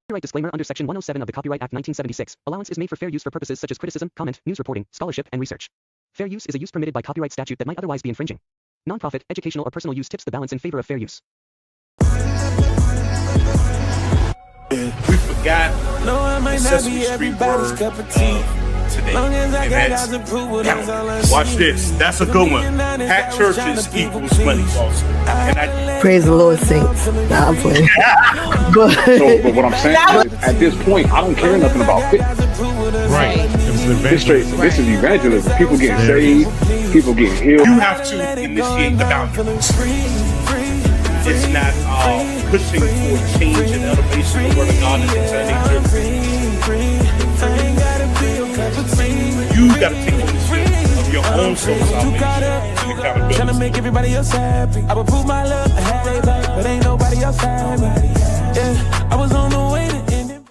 Copyright disclaimer under Section 107 of the Copyright Act 1976. Allowance is made for fair use for purposes such as criticism, comment, news reporting, scholarship, and research. Fair use is a use permitted by copyright statute that might otherwise be infringing. Nonprofit, educational, or personal use tips the balance in favor of fair use. We forgot no, I might not be everybody's cup of tea. Today. Long as I got God's approval, that's all I Watch see. this. That's a good one. Hat churches equals money also. And Praise the Lord, saints. Nah, I'm playing. But what I'm saying is, at this point, I don't care nothing about fitness. Right. This is evangelism. People getting saved. People getting healed. you have to initiate the boundaries. It's not pushing for change and elevation of the word of God and you got to take ownership of your own soul salvation. Trying to make everybody else happy. I would prove my love, but ain't nobody else happy. Yeah, I was on the way to end it.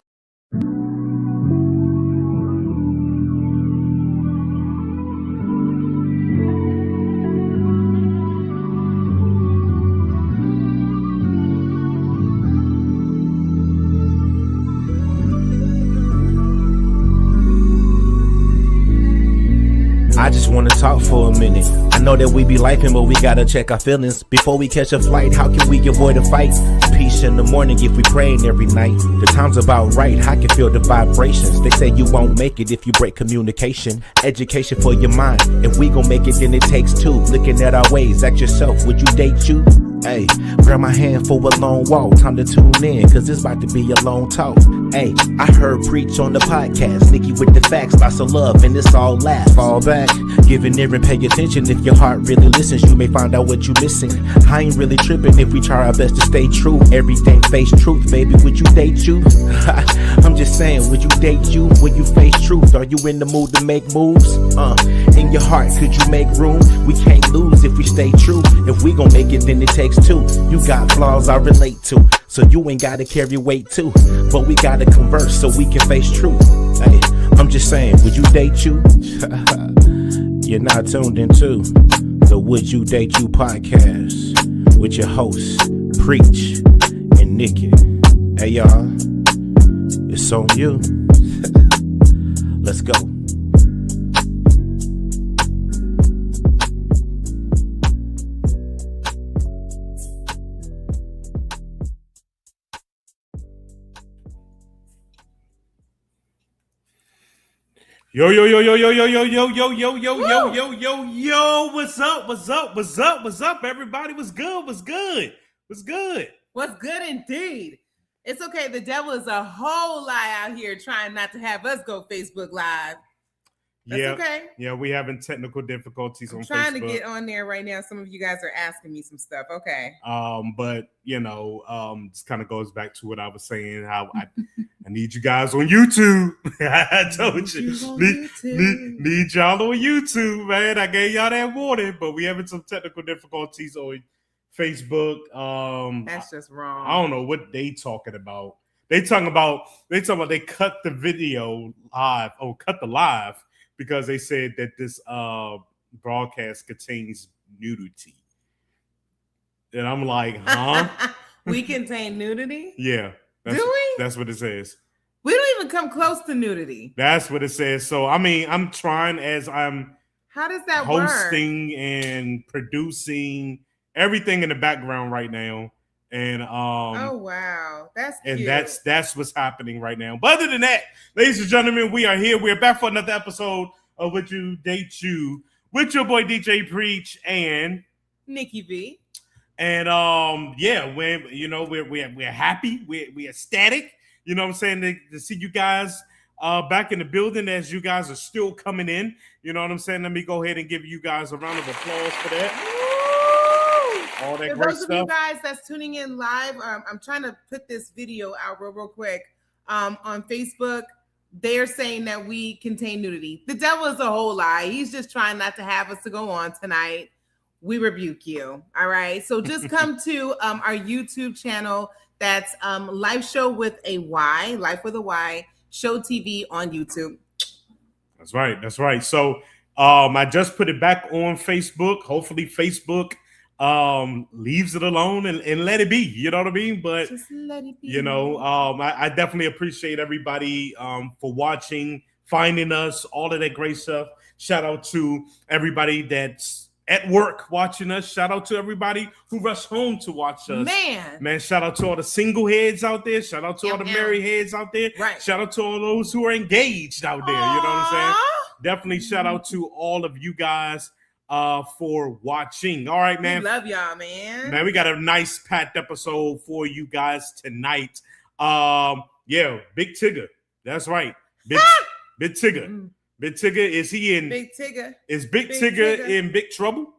I just wanna talk for a minute. I know that we be lifing, but we gotta check our feelings before we catch a flight. How can we avoid a fight? Peace in the morning if we praying every night. The time's about right, I can feel the vibrations. They say you won't make it if you break communication. Education for your mind. If we gon' make it, then it takes two. Looking at our ways, ask yourself, would you date you? Hey, grab my hand for a long walk. Time to tune in, cause it's about to be a long talk. Hey, I heard preach on the podcast. Nikki with the facts, lots of love, and it's all laugh. Fall back, give an ear and pay attention. If your heart really listens, you may find out what you missing. I ain't really tripping if we try our best to stay true. Everything face truth, baby, would you date you? I'm just saying, would you date you when you face truth? Are you in the mood to make moves? In your heart, could you make room? We can't lose if we stay true. If we gon' make it, then it takes two. You got flaws I relate to, so you ain't gotta carry weight too. But we gotta converse so we can face truth. Hey, I'm just saying, would you date you? You're not tuned into the Would You Date You podcast with your hosts, Preach and Nikki. Hey y'all, it's on you. Let's go. Yo, what's up, everybody? What's good? What's good indeed. It's okay. The devil is a whole lie out here trying not to have us go Facebook Live. That's okay. Yeah, we having technical difficulties on trying Facebook. To get on there right now. Some of you guys are asking me some stuff. Okay. But this kind of goes back to what I was saying, how I need you guys on YouTube. I told you. Need y'all on YouTube, man. I gave y'all that warning, but we having some technical difficulties on Facebook. That's just wrong. I don't know what they talking about. They talking about they cut the video live cut the live because they said that this broadcast contains nudity. And I'm like, huh? We contain nudity? Yeah. Do we? That's what it says. We don't even come close to nudity. That's what it says. So, I mean, I'm trying as I'm How does that hosting work? and producing everything in the background right now. And oh wow, that's cute. And that's what's happening right now. But other than that, ladies and gentlemen, we are here. We're back for another episode of Would You Date You with your boy DJ Preach and Nikki V. And we're happy, we're ecstatic. You know what I'm saying, to see you guys back in the building as you guys are still coming in. You know what I'm saying? Let me go ahead and give you guys a round of applause for that. All that for great those stuff. of you guys that's tuning in live, I'm trying to put this video out real quick on Facebook. They're saying that we contain nudity. The devil is a whole lie. He's just trying not to have us to go on tonight. We rebuke you. All right. So just come to our YouTube channel. That's Lyfe Show with a Y, Lyfe with a Y, Show TV on YouTube. That's right. So I just put it back on Facebook. Hopefully Facebook leaves it alone and let it be. You know what I mean? But Just let it be. you know, I definitely appreciate everybody for watching, finding us, all of that great stuff. Shout out to everybody that's at work watching us. Shout out to everybody who rushed home to watch us. Man, shout out to all the single heads out there. Shout out to all the married heads out there. Right. Shout out to all those who are engaged out there. You know what I'm saying? Definitely shout out to all of you guys for watching. All right, man. We love y'all, man. Man, we got a nice packed episode for you guys tonight. Yeah, Big Tigger. That's right. Big Tigger. Big Tigger, is he in Big Tigger? Is Big Tigger in big trouble?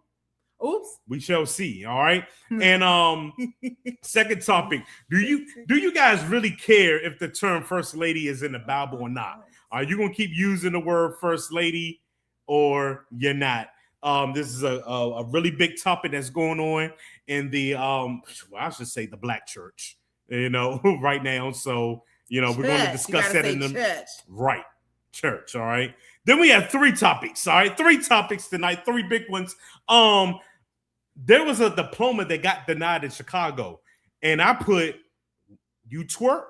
Oops. We shall see. All right. And second topic. Do you guys really care if the term first lady is in the Bible or not? Are you gonna keep using the word first lady or you're not? This is a really big topic that's going on in the well, I should say the black church, you know, right now. So, you know, we're going to discuss that in the church. Right. Church. All right. Then we have 3 topics. All right. 3 topics tonight, 3 big ones. There was a diploma that got denied in Chicago, and I put, you twerk,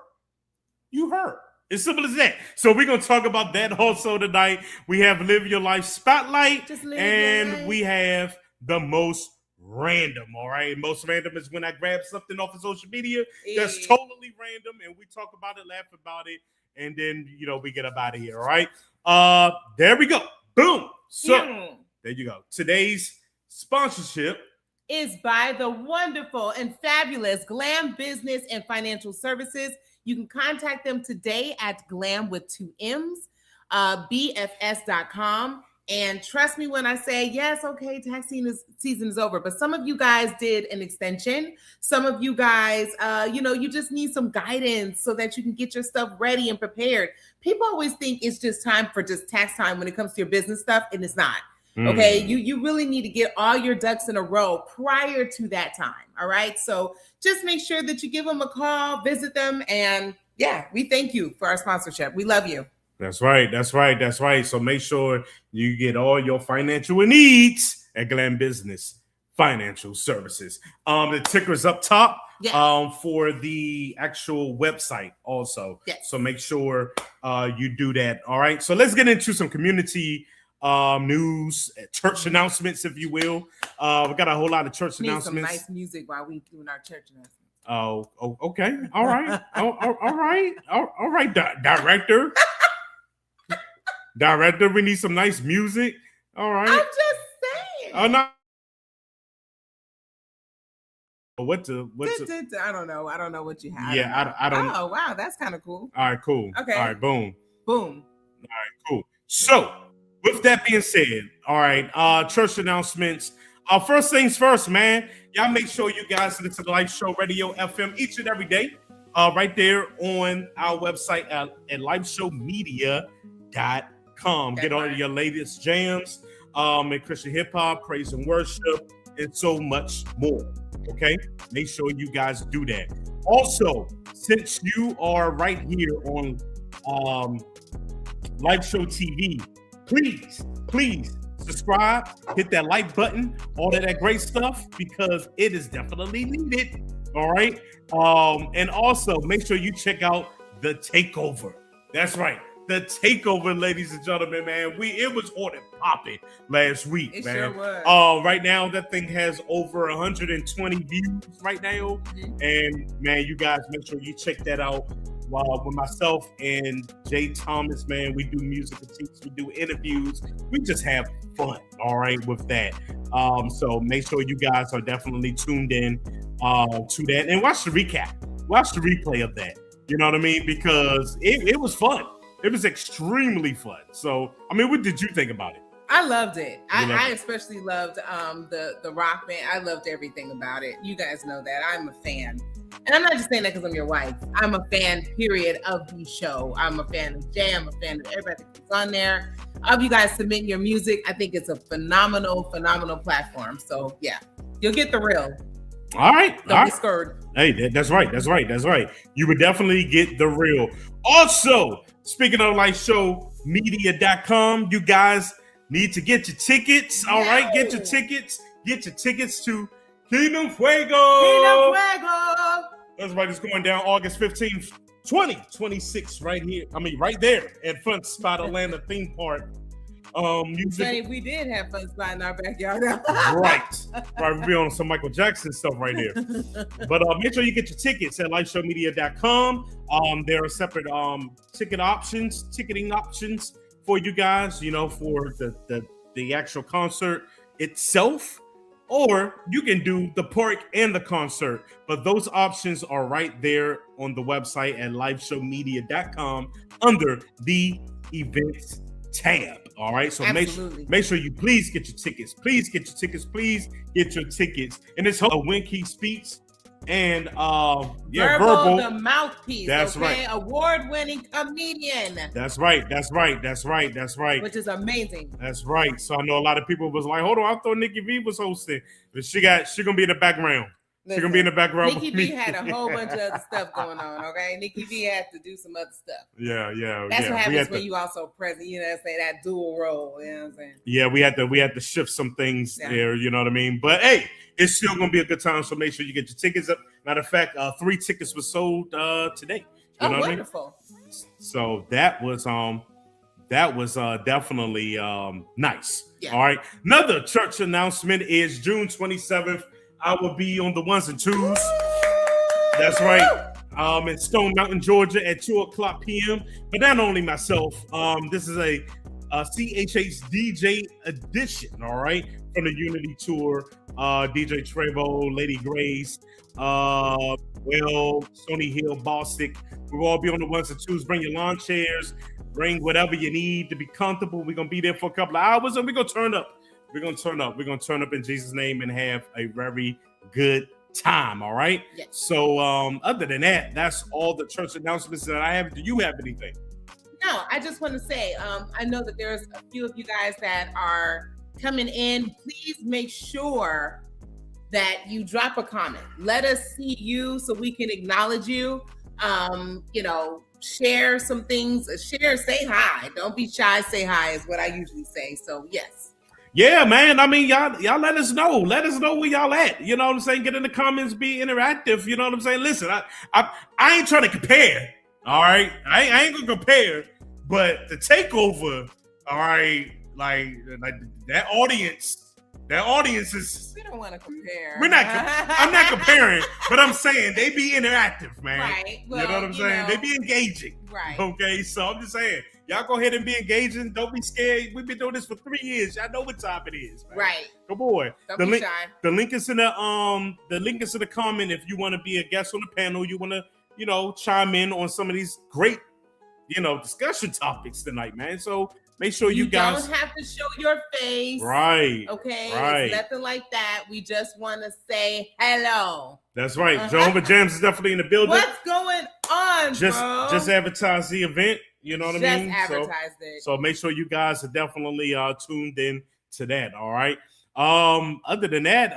you hurt. As simple as that. So we're going to talk about that also tonight. We have Live Your Life Spotlight, and we have the most random, all right? Most random is when I grab something off of social media that's totally random, and we talk about it, laugh about it, and then, you know, we get up out of here, all right? There we go. Boom. So there you go. Today's sponsorship is by the wonderful and fabulous Glam Business and Financial Services. You can contact them today at glam with 2 M's, bfs.com. And trust me when I say, yes, okay, tax season is over. But some of you guys did an extension. Some of you guys, you know, you just need some guidance so that you can get your stuff ready and prepared. People always think it's just time for just tax time when it comes to your business stuff, and it's not. Okay, you really need to get all your ducks in a row prior to that time. All right, so just make sure that you give them a call, visit them, and yeah, we thank you for our sponsorship. We love you. That's right. That's right. That's right. So make sure you get all your financial needs at Glam Business Financial Services. The ticker's up top for the actual website also. Yes. So make sure you do that. All right. So let's get into some community news, church announcements, if you will. We got a whole lot of church announcements. Some nice music while we doing our church announcements. Oh, okay. All right. All right, director. Director, we need some nice music. All right. I'm just saying. Oh no. What I don't know. I don't know what you have. Yeah, I don't. Oh wow, that's kind of cool. All right, cool. Okay. All right, boom. Boom. All right, cool. So, with that being said, all right, church announcements. First things first, man. Y'all make sure you guys listen to the Lyfe Show Radio FM each and every day. Right there on our website at lifeshowmedia.com. Get all your latest jams, and Christian hip hop, praise and worship, and so much more. Okay, make sure you guys do that. Also, since you are right here on Lyfe Show TV, please subscribe, hit that like button, all of that great stuff, because it is definitely needed. All right. And also make sure you check out The Takeover. That's right. The Takeover, ladies and gentlemen, man. It was on and popping last week, it man. Sure was. Right now, that thing has over 120 views right now. And man, you guys make sure you check that out. With myself and Jay Thomas, man, we do music critiques, we do interviews, we just have fun, all right, with that. So make sure you guys are definitely tuned in to that and watch the recap, watch the replay of that. You know what I mean? Because it was fun. It was extremely fun. So, I mean, what did you think about it? I loved it. I especially loved the rock band. I loved everything about it. You guys know that. I'm a fan. And I'm not just saying that because I'm your wife. I'm a fan, period, of the show. I'm a fan of Jay. I'm a fan of everybody that's on there. Of you guys submitting your music. I think it's a phenomenal platform. So, yeah, you'll get the real. All right. Don't be scared. Hey, that's right. You would definitely get the real. Also, speaking of lifeshowmedia.com, you guys need to get your tickets. All right, get your tickets. Get your tickets to Kingdom Fuego. That's right. It's going down August 15th, 2026, right here. I mean, right there at Front Spot Atlanta Theme Park. We did have Fun Spot in our backyard. Right. We'll be on some Michael Jackson stuff right there. But make sure you get your tickets at lifeshowmedia.com. There are separate ticketing options for you guys, for the actual concert itself. Or you can do the park and the concert. But those options are right there on the website at lifeshowmedia.com under the events tab. All right. So make sure you please get your tickets. Please get your tickets. Please get your tickets. And it's a Winky speech and Verbal the mouthpiece. That's right. Award-winning comedian. That's right. Which is amazing. That's right. So I know a lot of people was like, hold on, I thought Nikki V was hosting, but she gonna be in the background. She's gonna be in the background. Nikki V had a whole bunch of other stuff going on. Okay, Nikki V had to do some other stuff. Yeah. That's what happens when you also present. That dual role. You know what I'm saying? Yeah, we had to shift some things there. You know what I mean? But hey, it's still gonna be a good time. So make sure you get your tickets up. Matter of fact, 3 tickets were sold today. You know wonderful. What I mean? So that was definitely nice. Yeah. All right. Another church announcement is June 27th. I will be on the 1s and 2s. That's right. In Stone Mountain, Georgia at 2:00 p.m. But not only myself. This is a CHH DJ edition, all right, from the Unity Tour. DJ Trevo, Lady Grace, Sonny Hill, Bostic. We'll all be on the 1s and 2s. Bring your lawn chairs. Bring whatever you need to be comfortable. We're going to be there for a couple of hours and we're going to turn up. We're going to turn up in Jesus' name and have a very good time, all right? Yes. So other than that, that's all the church announcements that I have. Do you have anything? No, I just want to say, I know that there's a few of you guys that are coming in. Please make sure that you drop a comment. Let us see you so we can acknowledge you. Share some things. Say hi. Don't be shy. Say hi is what I usually say. So yes. Yeah, man. I mean, y'all let us know. Let us know where y'all at. You know what I'm saying? Get in the comments, be interactive. You know what I'm saying? Listen, I ain't trying to compare. All right. I ain't gonna compare, but the takeover, all right, like that audience is. We don't want to compare. I'm not comparing, but I'm saying they be interactive, man. Right. Well, you know what I'm saying? They be engaging. Right. Okay. So I'm just saying, y'all go ahead and be engaging. Don't be scared. We've been doing this for 3 years. Y'all know what time it is. Man. Right. Come on. Don't be shy. The link is in the comment if you want to be a guest on the panel. You want to, chime in on some of these great, discussion topics tonight, man. So make sure you guys don't have to show your face. Right. Okay. Right. It's nothing like that. We just want to say hello. That's right. Jehovah Jams is definitely in the building. What's going on, bro? Just advertise the event. You know what I mean? Just advertised it. So make sure you guys are definitely tuned in to that. All right. Other than that,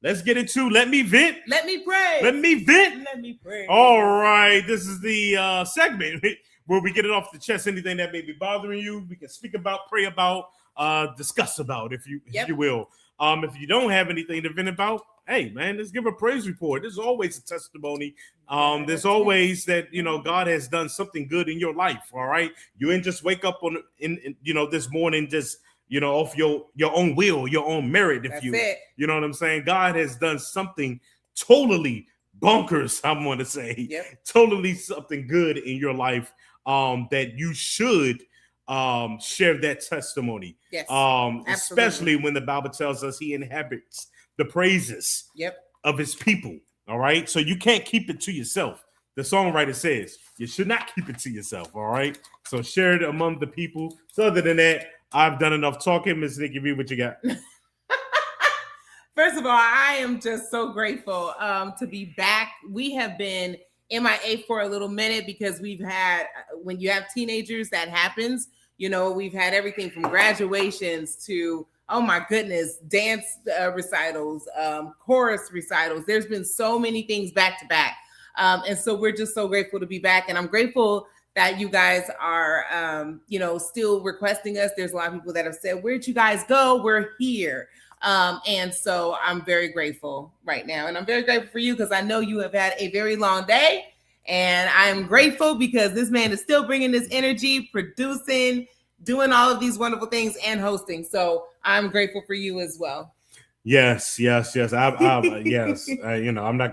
let's get into Let Me Vent. Let me pray. Let me vent. Let me pray. All right. This is the segment where we get it off the chest. Anything that may be bothering you, we can speak about, pray about, discuss about, if you will. If you don't have anything to vent about, hey man, let's give a praise report. There's always a testimony. There's always that God has done something good in your life. All right, you didn't just wake up in this morning just off your own will, your own merit. You know what I'm saying. God has done something totally bonkers. I'm going to say, totally something good in your life. That you should share that testimony. Yes, especially when the Bible tells us He inhabits the praises of His people. All right, so you can't keep it to yourself. The songwriter says you should not keep it to yourself. All right, so share it among the people. So other than that, I've done enough talking. Miss Nikki V, what you got? First of all, I am just so grateful to be back. We have been MIA for a little minute because we've had, when you have teenagers, that happens. We've had everything from graduations to, oh my goodness, dance recitals, chorus recitals. There's been so many things back to back. And so we're just so grateful to be back. And I'm grateful that you guys are, still requesting us. There's a lot of people that have said, where'd you guys go? We're here. And so I'm very grateful right now. And I'm very grateful for you because I know you have had a very long day. And I am grateful because this man is still bringing this energy, producing, doing all of these wonderful things and hosting. So I'm grateful for you as well. Yes. Yes. Yes. I'm not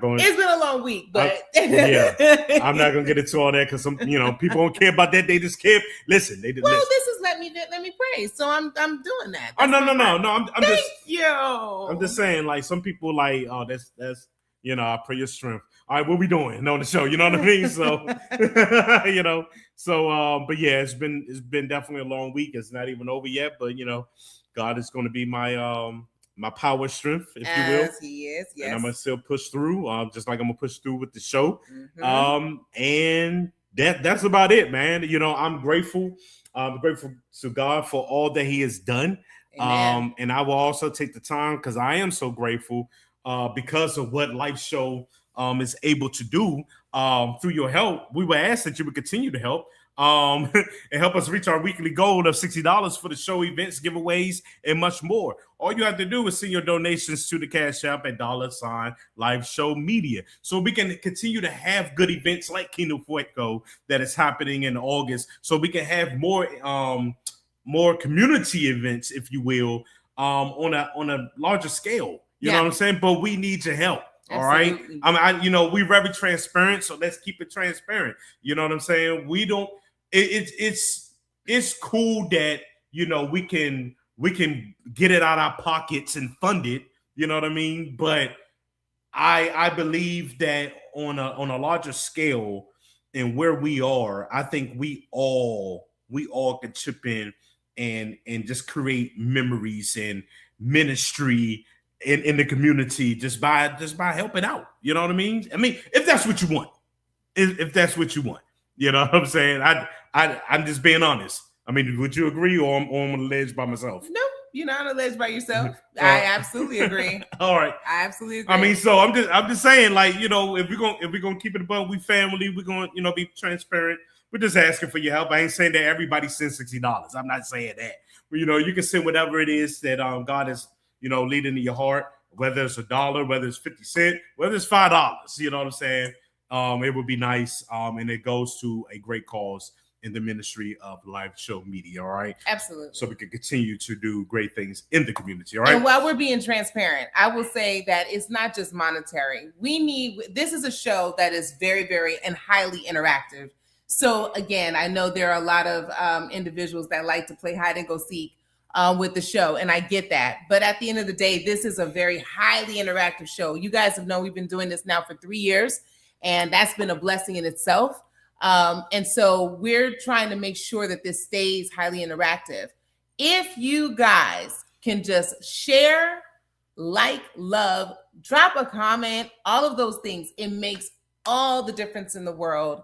going. It's been a long week, but I'm not going to get into all that because some, people don't care about that. They just care. Listen, this is let me pray. So I'm doing that. That's no. Thank you. I'm just saying, like, some people like, oh, that's I pray your strength. All right, what we doing on the show? You know what I mean? So, but yeah, it's been definitely a long week. It's not even over yet, but God is going to be my power strength, if you will. He is, yes. And I'm gonna still push through, just like I'm gonna push through with the show. Mm-hmm. And that's about it, man. I'm grateful. I'm grateful to God for all that He has done. And I will also take the time because I am so grateful because of what Lyfe Show is able to do through your help. We would ask that you would continue to help. And help us reach our weekly goal of $60 for the show, events, giveaways, and much more. All you have to do is send your donations to the Cash App at $Lyfe Show Media, so we can continue to have good events like Kino Fuego that is happening in August, so we can have more community events, if you will, on a larger scale. You know what I'm saying? But we need your help. Absolutely. All right. We're very transparent, so let's keep it transparent. You know what I'm saying? We don't. It's cool that we can get it out of our pockets and fund it. You know what I mean? But I believe that on a larger scale and where we are, I think we all can chip in and just create memories and ministry in the community just by helping out. You know what I mean? If that's what you want, if that's what you want, you know what I'm saying? I'm just being honest. Would you agree, or I'm on the ledge by myself? No, you're not on the ledge by yourself. I absolutely agree. All right, I absolutely agree. So I'm just saying, like, if we're gonna keep it above, we family, we're gonna be transparent. We're just asking for your help. I ain't saying that everybody sends $60. I'm not saying that. But, you can send whatever it is that God is leading to your heart, whether it's $1, whether it's 50 cents, whether it's $5. You know what I'm saying? It would be nice. And it goes to a great cause in the ministry of Lyfe Show Media. All right. Absolutely. So we can continue to do great things in the community. All right. And while we're being transparent, I will say that it's not just monetary. This is a show that is very, very and highly interactive. So again, I know there are a lot of individuals that like to play hide and go seek with the show, and I get that. But at the end of the day, this is a very highly interactive show. You guys have known we've been doing this now for 3 years, and that's been a blessing in itself. And so we're trying to make sure that this stays highly interactive. If you guys can just share, like, love, drop a comment, all of those things, it makes all the difference in the world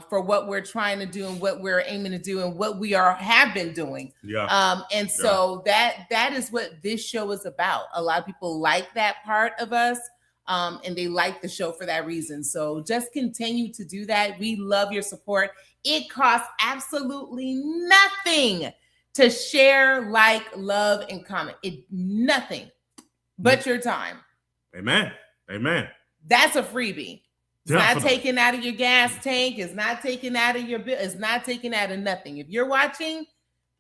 for what we're trying to do and what we're aiming to do and what we have been doing. Yeah. So that is what this show is about. A lot of people like that part of us. And they like the show for that reason. So just continue to do that. We love your support. It costs absolutely nothing to share, like, love, and comment. Nothing but your time. Amen. That's a freebie. It's Definitely. not taken out of your gas tank. It's not taken out of your bill. It's not taken out of nothing. If you're watching,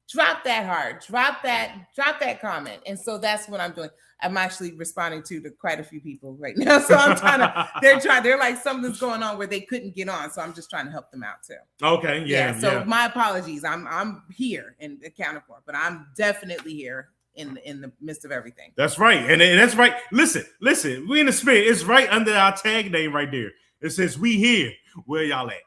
drop that heart, drop that comment. And so that's what I'm doing. I'm actually responding to quite a few people right now. So I'm they're like, something's going on where they couldn't get on. So I'm just trying to help them out too. Okay. Yeah. So my apologies. I'm here and accounted for, but I'm definitely here in the midst of everything. That's right. And that's right. Listen, we in the spirit. It's right under our tag name right there. It says, "We here." Where y'all at?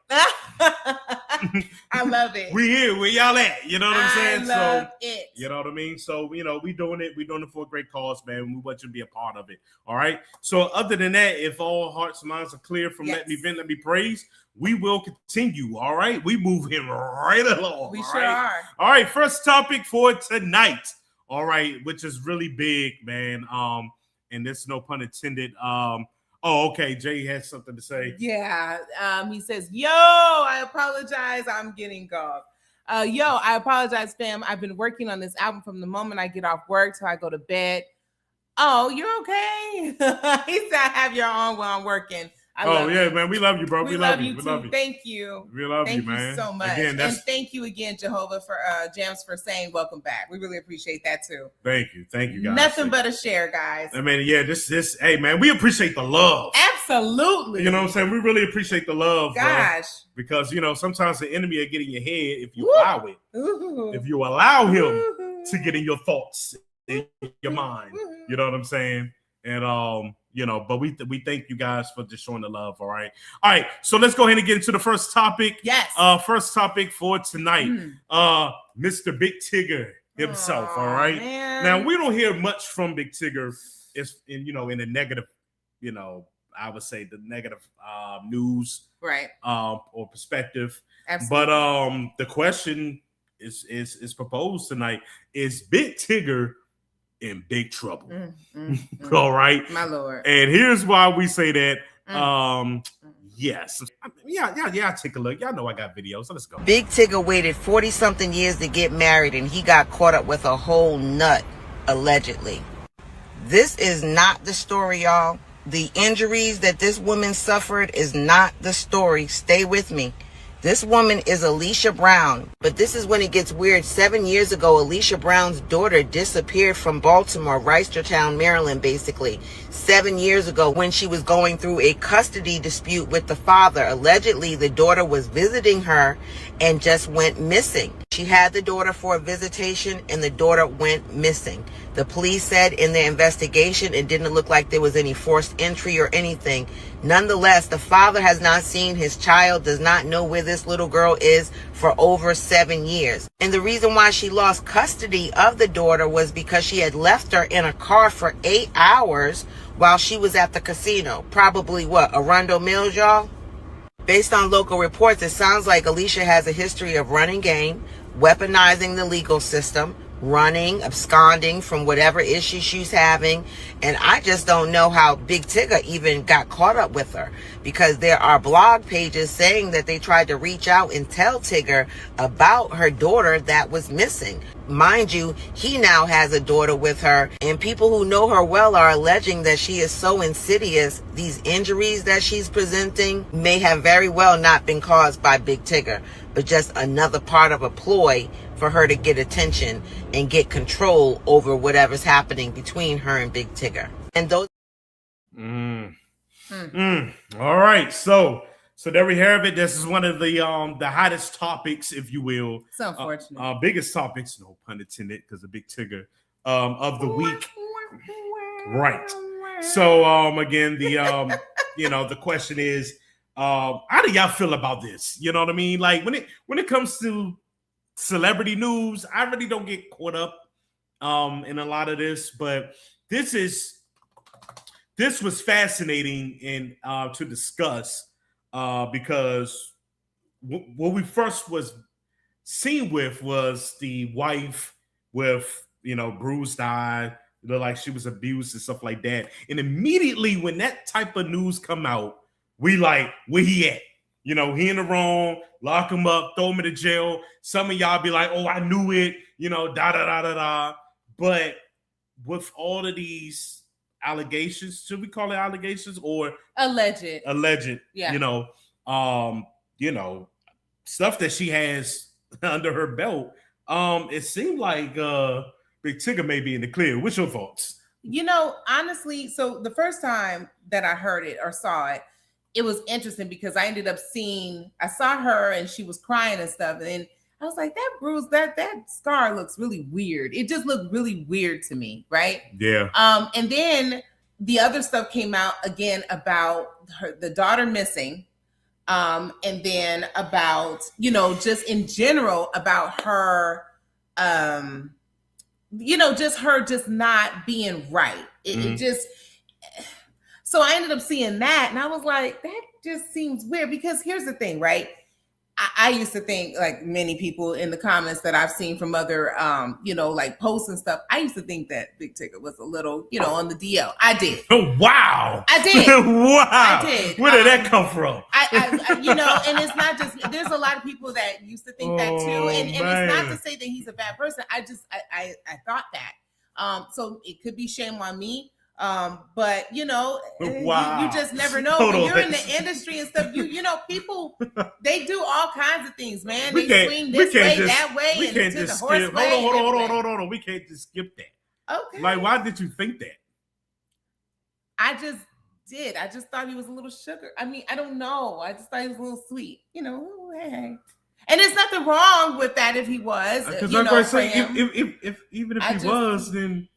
I love it. We here. Where y'all at? You know what I'm saying? I love it. You know what I mean? So, we doing it. We doing it for a great cause, man. We want you to be a part of it. All right. So other than that, if all hearts and minds are clear from Let Me Vent, Let Me Praise, we will continue. All right. We move him right along. We sure are. All right. First topic for tonight. All right. Which is really big, man. And there's no pun intended. Oh, okay. Jay has something to say. Yeah. He says, yo, I apologize. I'm getting golf. I apologize, fam. I've been working on this album from the moment I get off work till I go to bed. Oh, you're okay? He said, I have your on while I'm working. Man. We love you, bro. We love you We too. love you. Thank you. We love you, man. Thank you so much. Again, and thank you again, Jehovah, for Jams for saying welcome back. We really appreciate that too. Thank you, guys. Nothing but a share, guys. I mean, yeah, this. Hey, man, we appreciate the love. Absolutely. You know what I'm saying? We really appreciate the love, gosh. Because sometimes the enemy will get in your head if you Woo. allow it. Ooh. If you allow him Ooh. to get in your thoughts, in your mind. You know what I'm saying? And but we thank you guys for just showing the love. All right. So let's go ahead and get into the first topic. Yes. First topic for tonight. Mr. Big Tigger himself. All right. Man. Now we don't hear much from Big Tigger. It's in the negative. I would say the negative news, right? Or perspective. Absolutely. But the question is proposed tonight: is Big Tigger in big trouble? All right, my lord. And here's why we say that. Yes. Yeah. Take a look. Y'all know I got videos. So let's go. Big Tigger waited 40-something years to get married, and he got caught up with a whole nut, allegedly. This is not the story, y'all. The injuries that this woman suffered is not the story. Stay with me. This woman is Alicia Brown, but this is when it gets weird. 7 years ago, Alicia Brown's daughter disappeared from Baltimore, Reisterstown, Maryland, basically. 7 years ago, when she was going through a custody dispute with the father. Allegedly, the daughter was visiting her and just went missing. She had the daughter for a visitation and the daughter went missing. The police said in their investigation it didn't look like there was any forced entry or anything. Nonetheless, the father has not seen his child, does not know where this little girl is for over 7 years. And the reason why she lost custody of the daughter was because she had left her in a car for 8 hours while she was at the casino. Probably Arundel Mills, y'all? Based on local reports, it sounds like Alicia has a history of running game, weaponizing the legal system, running, absconding from whatever issue she's having. And I just don't know how Big Tigger even got caught up with her, because there are blog pages saying that they tried to reach out and tell Tigger about her daughter that was missing. Mind you, he now has a daughter with her, and people who know her well are alleging that she is so insidious. These injuries that she's presenting may have very well not been caused by Big Tigger, but just another part of a ploy for her to get attention and get control over whatever's happening between her and Big Tigger. And those. All right, so there we have it. This is one of the hottest topics, if you will. It's unfortunate. Biggest topics, no pun intended, because the Big Tigger of the week. Right. So again, the the question is, how do y'all feel about this? You know what I mean? Like when it comes to celebrity news, I really don't get caught up in a lot of this, but this was fascinating and to discuss because what we first was seen with was the wife with bruised eye, like she was abused and stuff like that. And immediately when that type of news come out, we like, where he at? He in the wrong, lock him up, throw him in the jail. Some of y'all be like, oh, I knew it, da-da-da-da-da. But with all of these allegations, should we call it allegations or alleged? Yeah. Stuff that she has under her belt. It seemed like Big Tigger may be in the clear. What's your thoughts? Honestly, so the first time that I heard it or saw it, it was interesting because I saw her and she was crying and stuff. And then I was like, that bruise, that scar looks really weird. It just looked really weird to me. Right. Yeah. And then the other stuff came out again about the daughter missing. And then about, just in general about her, just her just not being right. It just, so I ended up seeing that and I was like, that just seems weird because here's the thing, right? I used to think, like many people in the comments that I've seen from other, like posts and stuff, I used to think that Big Tigger was a little, on the DL. I did. Oh, wow. I did. Wow. I did. Where did that come from? And it's not just, there's a lot of people that used to think that too. And it's not to say that he's a bad person. I thought that. So it could be shame on me. But wow. you just never know. When you're in the industry and stuff, people, they do all kinds of things, man. They swing this way, that way, we and can't to the just horse skip. way. Hold on. We can't just skip that. Okay. Like, why did you think that? I just did. I just thought he was a little sugar. I mean, I don't know. I just thought he was a little sweet. Hey. And there's nothing wrong with that if he was. Because I'm going to say, if he was, then.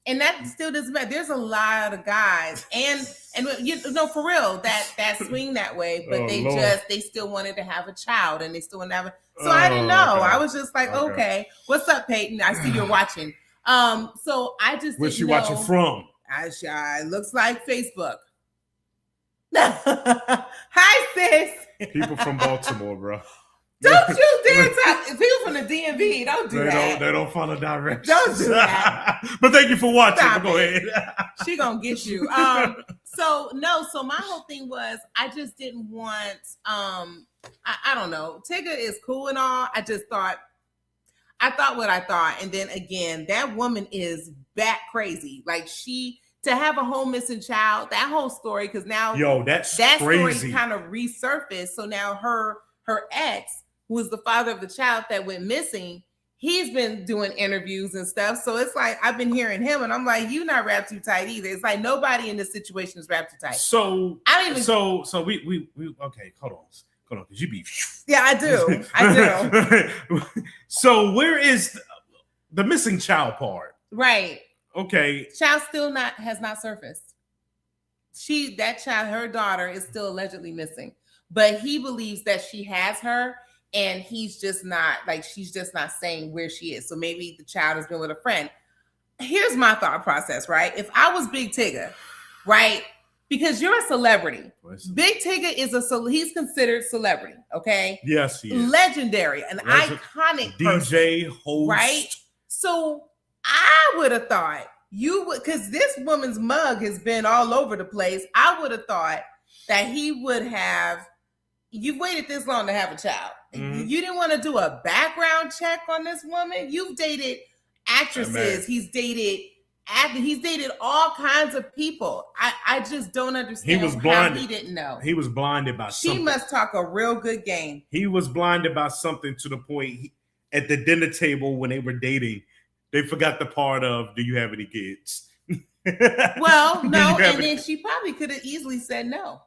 And that still doesn't matter. There's a lot of guys, and for real, that swing that way, but they still wanted to have a child, and they still wanted to have a. So I didn't know. Okay. I was just like, okay, what's up, Peyton? I see you're watching. So I just. Where's she watching from? It looks like Facebook. Hi, sis. People from Baltimore, bro. Don't you dare talk. People from the DMV, don't do that. They don't follow directions. Don't do that. But thank you for watching. Go ahead. She gonna get you. So my whole thing was I just didn't want. I don't know. Tigger is cool and all. I thought what I thought, and then again, that woman is bat crazy. Like to have a whole missing child. That whole story, because now that crazy. Story kind of resurfaced. So now her ex, who was the father of the child that went missing, he's been doing interviews and stuff. So it's like, I've been hearing him and I'm like, you not wrapped too tight either. It's like nobody in this situation is wrapped too tight. So I don't even. So we okay, hold on, because you be. Yeah, I do. So where is the missing child part? Right. Okay. Child still has not surfaced. Her daughter is still allegedly missing, but he believes that she has her. And he's just not, she's just not saying where she is. So maybe the child has been with a friend. Here's my thought process, right? If I was Big Tigger, right? Because you're a celebrity. Big Tigger he's considered celebrity, okay? Yes, he is. Legendary, iconic DJ, person, host. right? So I would have thought because this woman's mug has been all over the place. I would have thought that he would have, you've waited this long to have a child. Mm-hmm. You didn't want to do a background check on this woman. You've dated actresses. He's dated all kinds of people. I just don't understand how he didn't know. He was blinded by something. She must talk a real good game. He was blinded by something to the point at the dinner table when they were dating, they forgot the part of, do you have any kids? Well, no. And then she probably could have easily said no.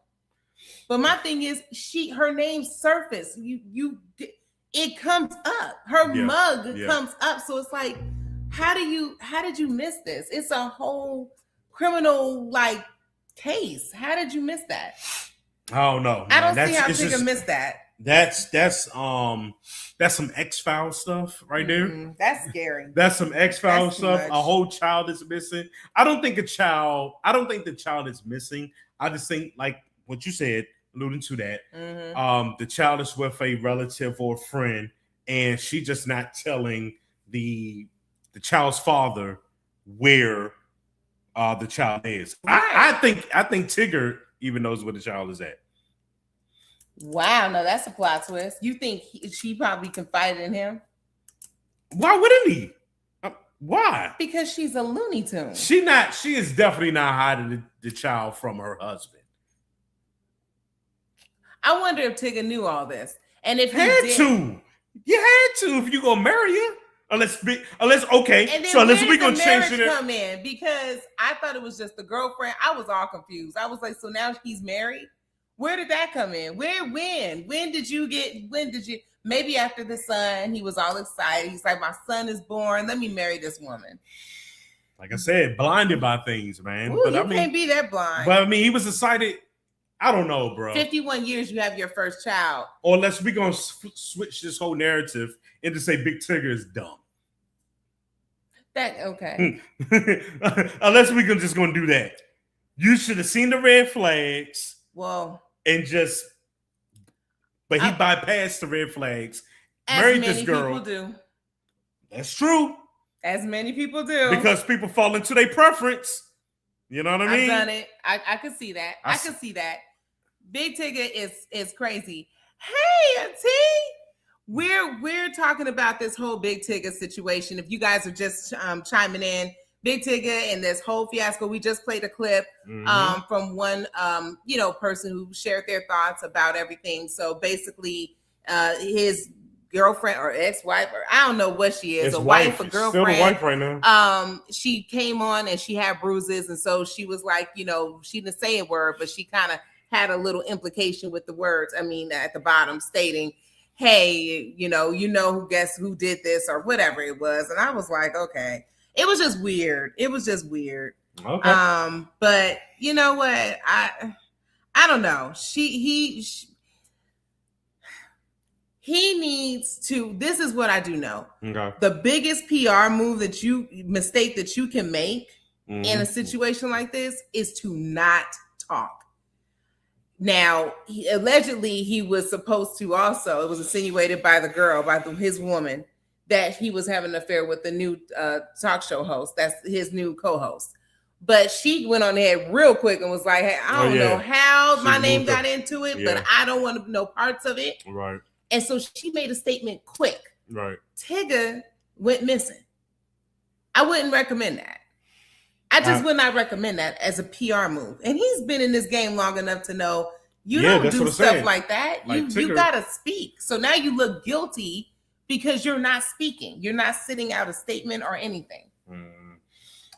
But my thing is, her name surfaced. It comes up. Her mug comes up. So it's like, how did you miss this? It's a whole criminal case. How did you miss that? I don't know. I don't see how Tigger missed that. That's some X-Files stuff right there. That's scary. That's some X-Files stuff. A whole child is missing. I don't think the child is missing. I just think, like what you said, alluding to that, the child is with a relative or a friend, and she just not telling the child's father where the child is. Right. I think Tigger even knows where the child is at. Wow, no, that's a plot twist. You think she probably confided in him? Why wouldn't he? Why? Because she's a Looney Tune. She is definitely not hiding the child from her husband. I wonder if Tigger knew all this, and if you had to if you gonna marry her. Unless we gonna change it. Come in, because I thought it was just the girlfriend. I was all confused. I was like, so now he's married. Where did that come in? When did you maybe after the son, he was all excited. He's like, my son is born. Let me marry this woman. Like I said, blinded by things, man. Ooh, but can't be that blind. But I mean, he was excited. I don't know, bro. 51 years you have your first child. Or unless we're going to switch this whole narrative and to say Big Tigger is dumb. Okay. Unless we're just going to do that. You should have seen the red flags. Well. And just but he bypassed the red flags. As Married many this girl. people do. That's true. As many people do. Because people fall into their preference. You know what I mean? I've done it. I could see that. I could see that. Big Tigger is crazy. Hey, T. We're talking about this whole Big Tigger situation. If you guys are just chiming in, Big Tigger and this whole fiasco. We just played a clip from one person who shared their thoughts about everything. So basically, his girlfriend or ex-wife, or I don't know what she is, wife or girlfriend. Still the wife right now. She came on and she had bruises, and so she was like, she didn't say a word, but she kind of had a little implication with the words. I mean, at the bottom stating, "Hey, who guess who did this," or whatever it was. And I was like, okay, it was just weird. Okay. But you know what? I don't know. He needs to. This is what I do know. Okay. The biggest PR mistake that you can make in a situation like this is to not talk. Now, allegedly, he was supposed to also, it was insinuated by the girl, his woman, that he was having an affair with the new talk show host. That's his new co-host. But she went on ahead real quick and was like, hey, I don't know how my name got into it, but I don't want to know parts of it. Right. And so she made a statement quick. Right. Tigger went missing. I wouldn't recommend that. I just would not recommend that as a PR move. And he's been in this game long enough to know you don't do stuff like that. You gotta speak. So now you look guilty because you're not speaking. You're not sitting out a statement or anything.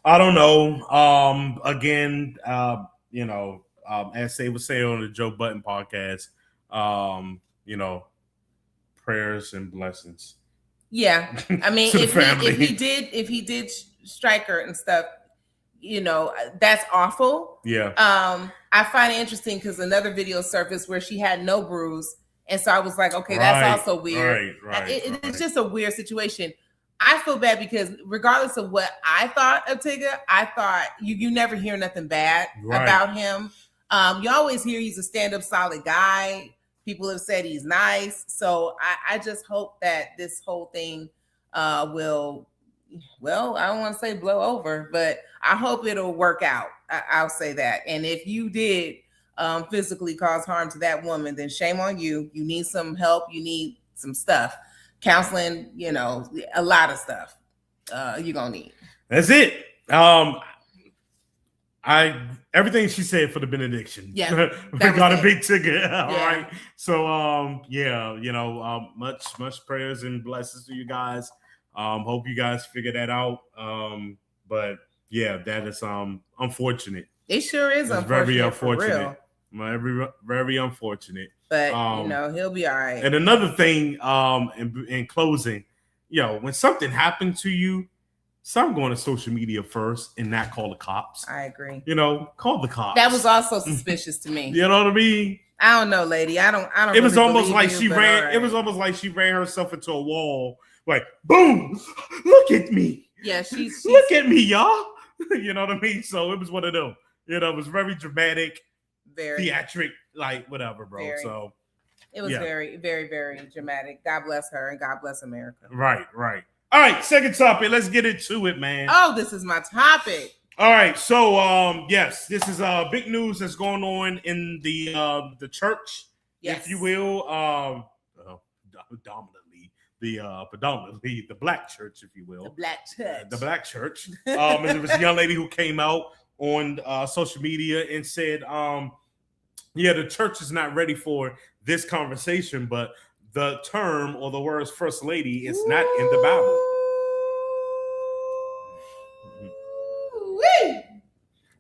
I don't know. Again, as they would say on the Joe Budden podcast, prayers and blessings. Yeah, I mean, if he did strike her and stuff, that's awful. Yeah. I find it interesting because another video surfaced where she had no bruise, and so I was like, okay, that's also weird. Right. It's just a weird situation. I feel bad because regardless of what I thought of Tigger, I thought you never hear nothing bad about him. You always hear he's a stand-up solid guy. People have said he's nice. So I just hope that this whole thing will, I don't want to say blow over, but I hope it'll work out. I'll say that. And if you did physically cause harm to that woman, then shame on you. You need some help. You need some stuff. Counseling, a lot of stuff you're going to need. That's it. Everything she said for the benediction. Yeah. We got a Big Tigger. All right. So much prayers and blessings to you guys. Hope you guys figure that out. But yeah, that is unfortunate. It sure is unfortunate. Very unfortunate. Very unfortunate. But he'll be all right. And another thing, in closing, when something happened to you, stop going to social media first and not call the cops. I agree. Call the cops. That was also suspicious to me. You know what I mean? I don't know, lady. I don't. It was almost like she ran. Right. It was almost like she ran herself into a wall. Like, boom! Look at me. Yeah, she's look at me, y'all. You know what I mean? So it was one of them. It was very dramatic, very theatric, like whatever, bro. Very. So it was very, very, very dramatic. God bless her and God bless America. Right. All right, second topic. Let's get into it, man. Oh, this is my topic. All right, so yes, this is big news that's going on in the church, if you will. Predominantly the black church, if you will. The black church. And there was a young lady who came out on social media and said, the church is not ready for this conversation, but the term or the words first lady is not in the Bible.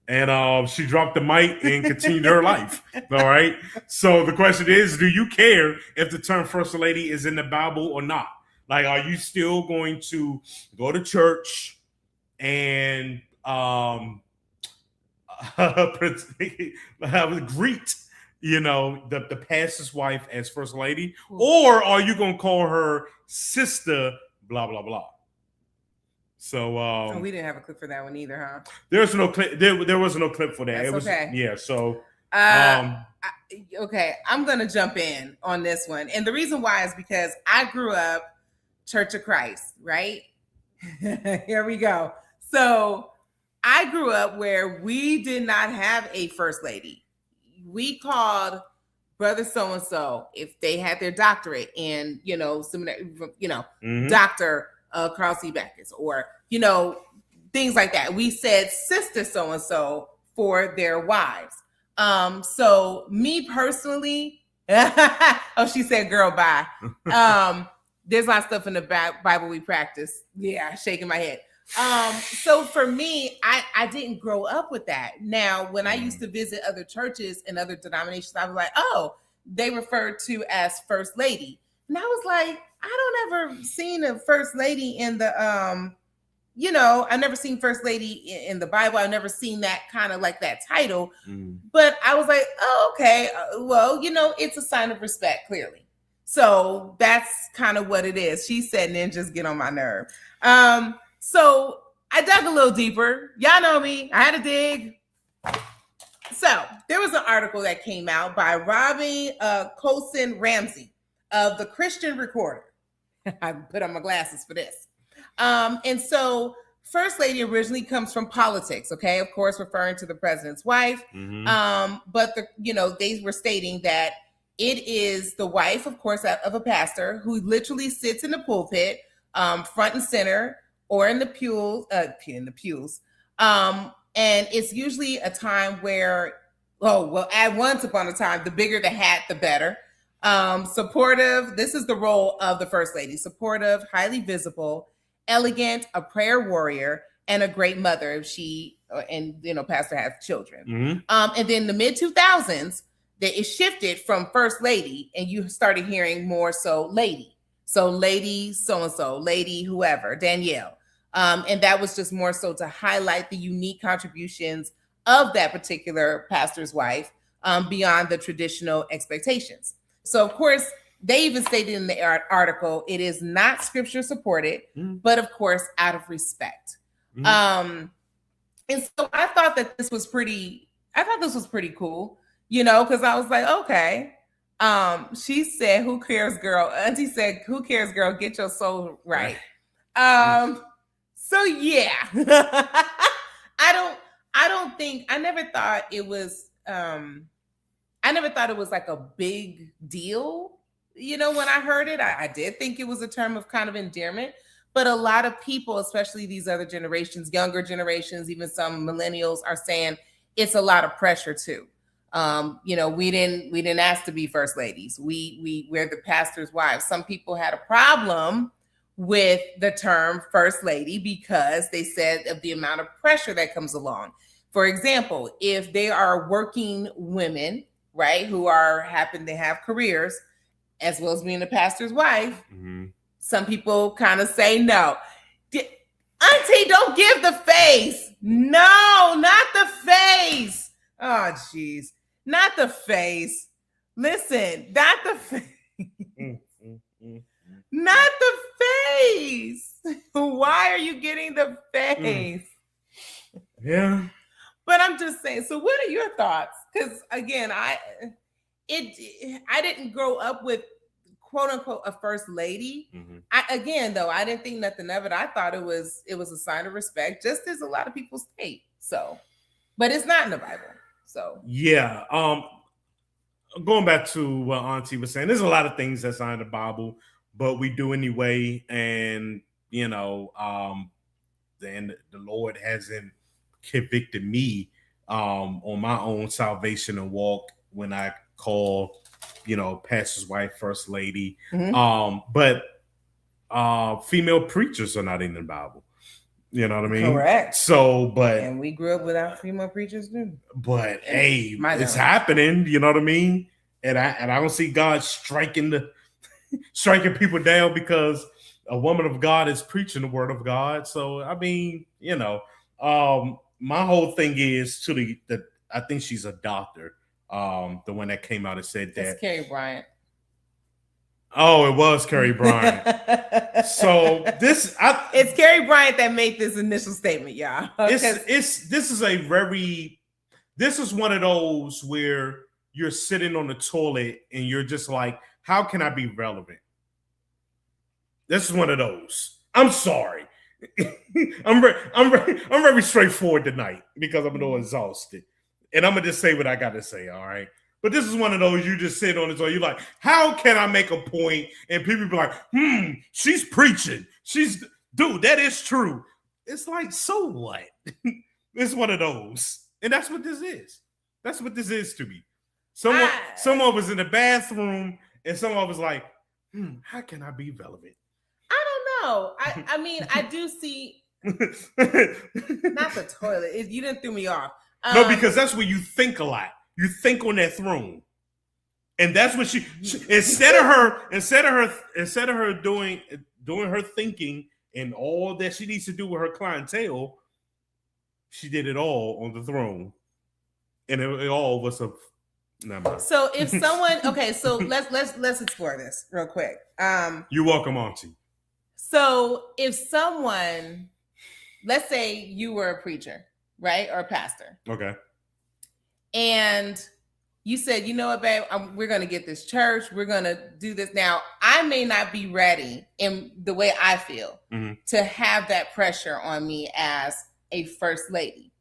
And she dropped the mic and continued her life. All right. So the question is, do you care if the term first lady is in the Bible or not? Like, are you still going to go to church and greet, the pastor's wife as first lady? Or are you going to call her sister, blah, blah, blah? So we didn't have a clip for that one either, huh? There's no clip. There was no clip for that. That's it was okay. Yeah. So Okay, I'm gonna jump in on this one, and the reason why is because I grew up Church of Christ, right? Here we go. So I grew up where we did not have a first lady. We called brother so and so if they had their doctorate in, seminary, Dr. Carl C. Backus, or things like that. We said sister so and so for their wives. So me personally, oh, she said, girl, bye. There's a lot of stuff in the Bible we practice. Yeah, shaking my head. So for me, I didn't grow up with that. Now, when I used to visit other churches and other denominations, I was like, oh, they referred to as first lady. And I was like, I don't ever seen a first lady in the, I've never seen first lady in the Bible. I've never seen that kind of like that title. But I was like, oh, okay. Well, it's a sign of respect, clearly. So that's kind of what it is. She said ninjas get on my nerve. So I dug a little deeper. Y'all know me. I had to dig. So there was an article that came out by Robbie Colson Ramsey of the Christian Recorder. I put on my glasses for this. And so first lady originally comes from politics, okay? Of course, referring to the president's wife. But they were stating that it is the wife, of course, of a pastor who literally sits in the pulpit, front and center, or in the pews. And it's usually a time where, at once upon a time, the bigger the hat, the better. Supportive. This is the role of the first lady: supportive, highly visible, elegant, a prayer warrior, and a great mother if she pastor has children. And then the mid 2000s, that it shifted from first lady, and you started hearing more so lady. So lady so-and-so, lady whoever, Danielle. And that was just more so to highlight the unique contributions of that particular pastor's wife beyond the traditional expectations. So, of course, they even stated in the article, it is not scripture supported, but of course, out of respect. And so I thought this was pretty cool, because I was like, okay. She said, who cares, girl? Auntie said, who cares, girl? Get your soul right. So yeah, I never thought it was like a big deal. When I heard it, I did think it was a term of kind of endearment, but a lot of people, especially these other generations, younger generations, even some millennials, are saying it's a lot of pressure too. We didn't ask to be first ladies. We're the pastor's wives. Some people had a problem with the term first lady because they said of the amount of pressure that comes along. For example, if they are working women, right, who happen to have careers, as well as being a pastor's wife, some people kind of say no. Auntie, don't give the face. No, not the face. Oh, geez. Not the face. Listen, not the face. Not the face. Why are you getting the face? Yeah. But I'm just saying, so what are your thoughts? Because again, I didn't grow up with quote unquote a first lady. I didn't think nothing of it. I thought it was a sign of respect, just as a lot of people state. So, but it's not in the Bible. So yeah. Going back to what Auntie was saying, there's a lot of things that's not in the Bible, but we do anyway. And then the Lord hasn't convicted me on my own salvation and walk when I call, pastor's wife first lady. But female preachers are not in the Bible. You know what I mean? Correct. So, and we grew up without female preachers too. But hey, it's happening. You know what I mean? And I don't see God striking people down because a woman of God is preaching the word of God. So I mean, my whole thing is I think she's a doctor. The one that came out and said that. It's Carrie Bryant. Oh, it was Carrie Bryant. So it's Carrie Bryant that made this initial statement, y'all. This is a very This is one of those where you're sitting on the toilet and you're just like, how can I be relevant? This is one of those. I'm sorry. I'm very straightforward tonight because I'm a little exhausted. And I'm gonna just say what I gotta say, all right? But this is one of those you just sit on it, so you're like, how can I make a point? And people be like, she's preaching. Dude, that is true. It's like, so what? It's one of those. And that's what this is. That's what this is to me. Someone was in the bathroom and someone was like, how can I be relevant? I don't know. I mean, I do see, not the toilet. You didn't throw me off. No, because that's where you think a lot. You think on that throne, and that's what she instead of her doing her thinking and all that she needs to do with her clientele, she did it all on the throne, and it all was a. So if someone, okay, so let's explore this real quick. You're welcome, Auntie. So if someone, let's say you were a preacher, right, or a pastor, okay. And you said, you know what, babe, we're going to get this church. We're going to do this. Now, I may not be ready in the way I feel to have that pressure on me as a first lady.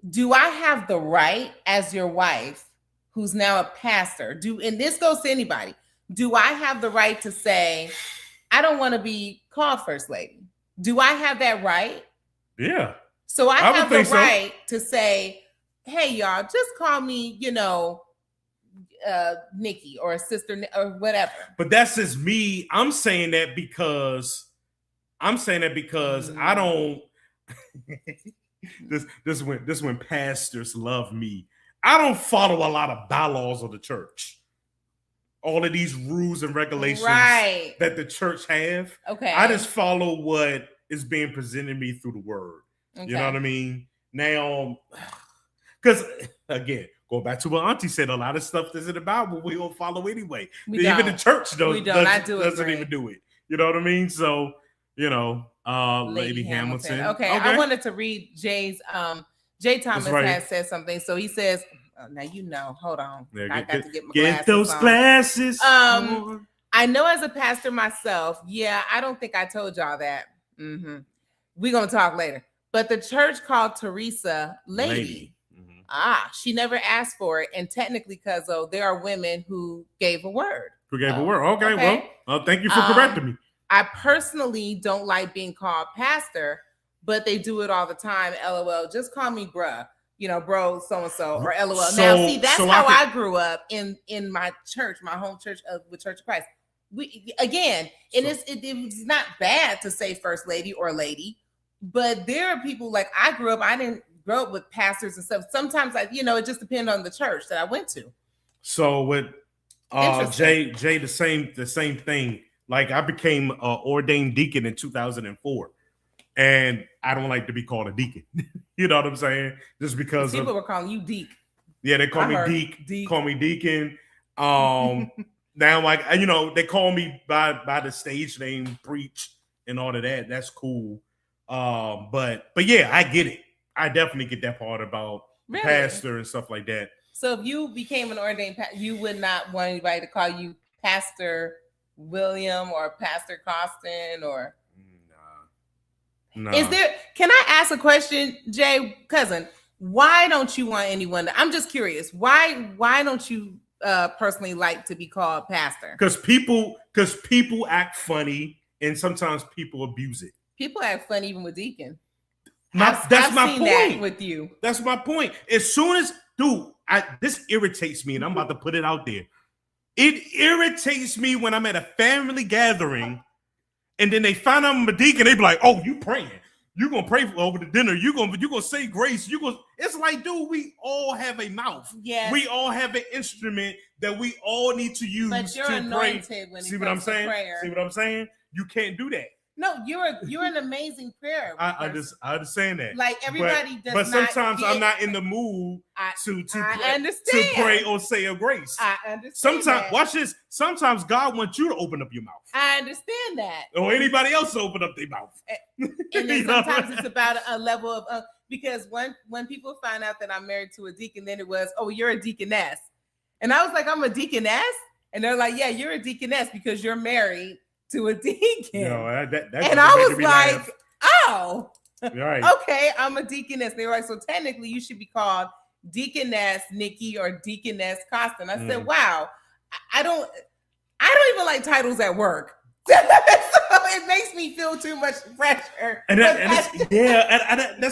Do I have the right as your wife, who's now a pastor, and this goes to anybody, do I have the right to say, I don't want to be called first lady? Do I have that right? Yeah. So I have the right to say, hey, y'all, just call me, Nikki or sister or whatever. But that's just me. I'm saying that because I don't. this when pastors love me. I don't follow a lot of bylaws of the church. All of these rules and regulations that the church have. Okay. I just follow what is being presented to me through the word. Okay. You know what I mean? Now, because again, going back to what Auntie said, a lot of stuff that's in the Bible we don't follow anyway. Even the church doesn't even do it. You know what I mean? So, Lady Hamilton. Okay, I wanted to read Jay's. Jay Thomas has said something. So he says, hold on. I got to get my glasses. Get those glasses. I know as a pastor myself, I don't think I told y'all that. We're going to talk later. But the church called Teresa Lady. She never asked for it. And technically, Cuzzo, there are women who gave a word. Okay. Well, thank you for correcting me. I personally don't like being called pastor, but they do it all the time. LOL. Just call me bruh. Bro, so-and-so, or LOL. Now, see, that's how I grew up in my church, my home church with Church of Christ. It's not bad to say first lady or lady, but there are people like I didn't grow up with pastors and stuff. Sometimes, it just depends on the church that I went to. So with Jay, the same thing. Like I became an ordained deacon in 2004. And I don't like to be called a deacon. You know what I'm saying? Just because people were calling you Deek. Yeah, they call me Deek. Call me Deacon. Now, they call me by the stage name Preach and all of that. That's cool. But yeah, I get it. I definitely get that part about pastor and stuff like that. So if you became an ordained pastor, you would not want anybody to call you Pastor William or Pastor Costin or. No. Can I ask a question, Jay, cousin? Why don't you want anyone I'm just curious. Why don't you personally like to be called pastor? Because people act funny and sometimes people abuse it. People act funny even with deacon. That's my point. That with you. That's my point. As soon as, this irritates me, and I'm about to put it out there. It irritates me when I'm at a family gathering. And then they find out I'm a deacon. They be like, "Oh, you praying? You gonna pray over the dinner? You gonna say grace? It's like, dude, we all have a mouth. Yes. We all have an instrument that we all need to use. But you're anointed pray. When See what I'm saying? Prayer. See what I'm saying? You can't do that. No, you're an amazing prayer. I understand that. Like everybody does. But sometimes I'm not in the mood to pray or say a grace. I understand. Sometimes watch this. Sometimes God wants you to open up your mouth. I understand that. Or anybody else to open up their mouth. And then sometimes it's about a level of because when people find out that I'm married to a deacon, then it was, oh, you're a deaconess. And I was like, I'm a deaconess? And they're like, yeah, you're a deaconess because you're married to a deacon. And I was like, laugh. oh, right. Okay, I'm a deaconess. They were like, so technically you should be called Deaconess Nikki or Deaconess Costa. And I said, wow, I don't even like titles at work. So it makes me feel too much pressure. And that's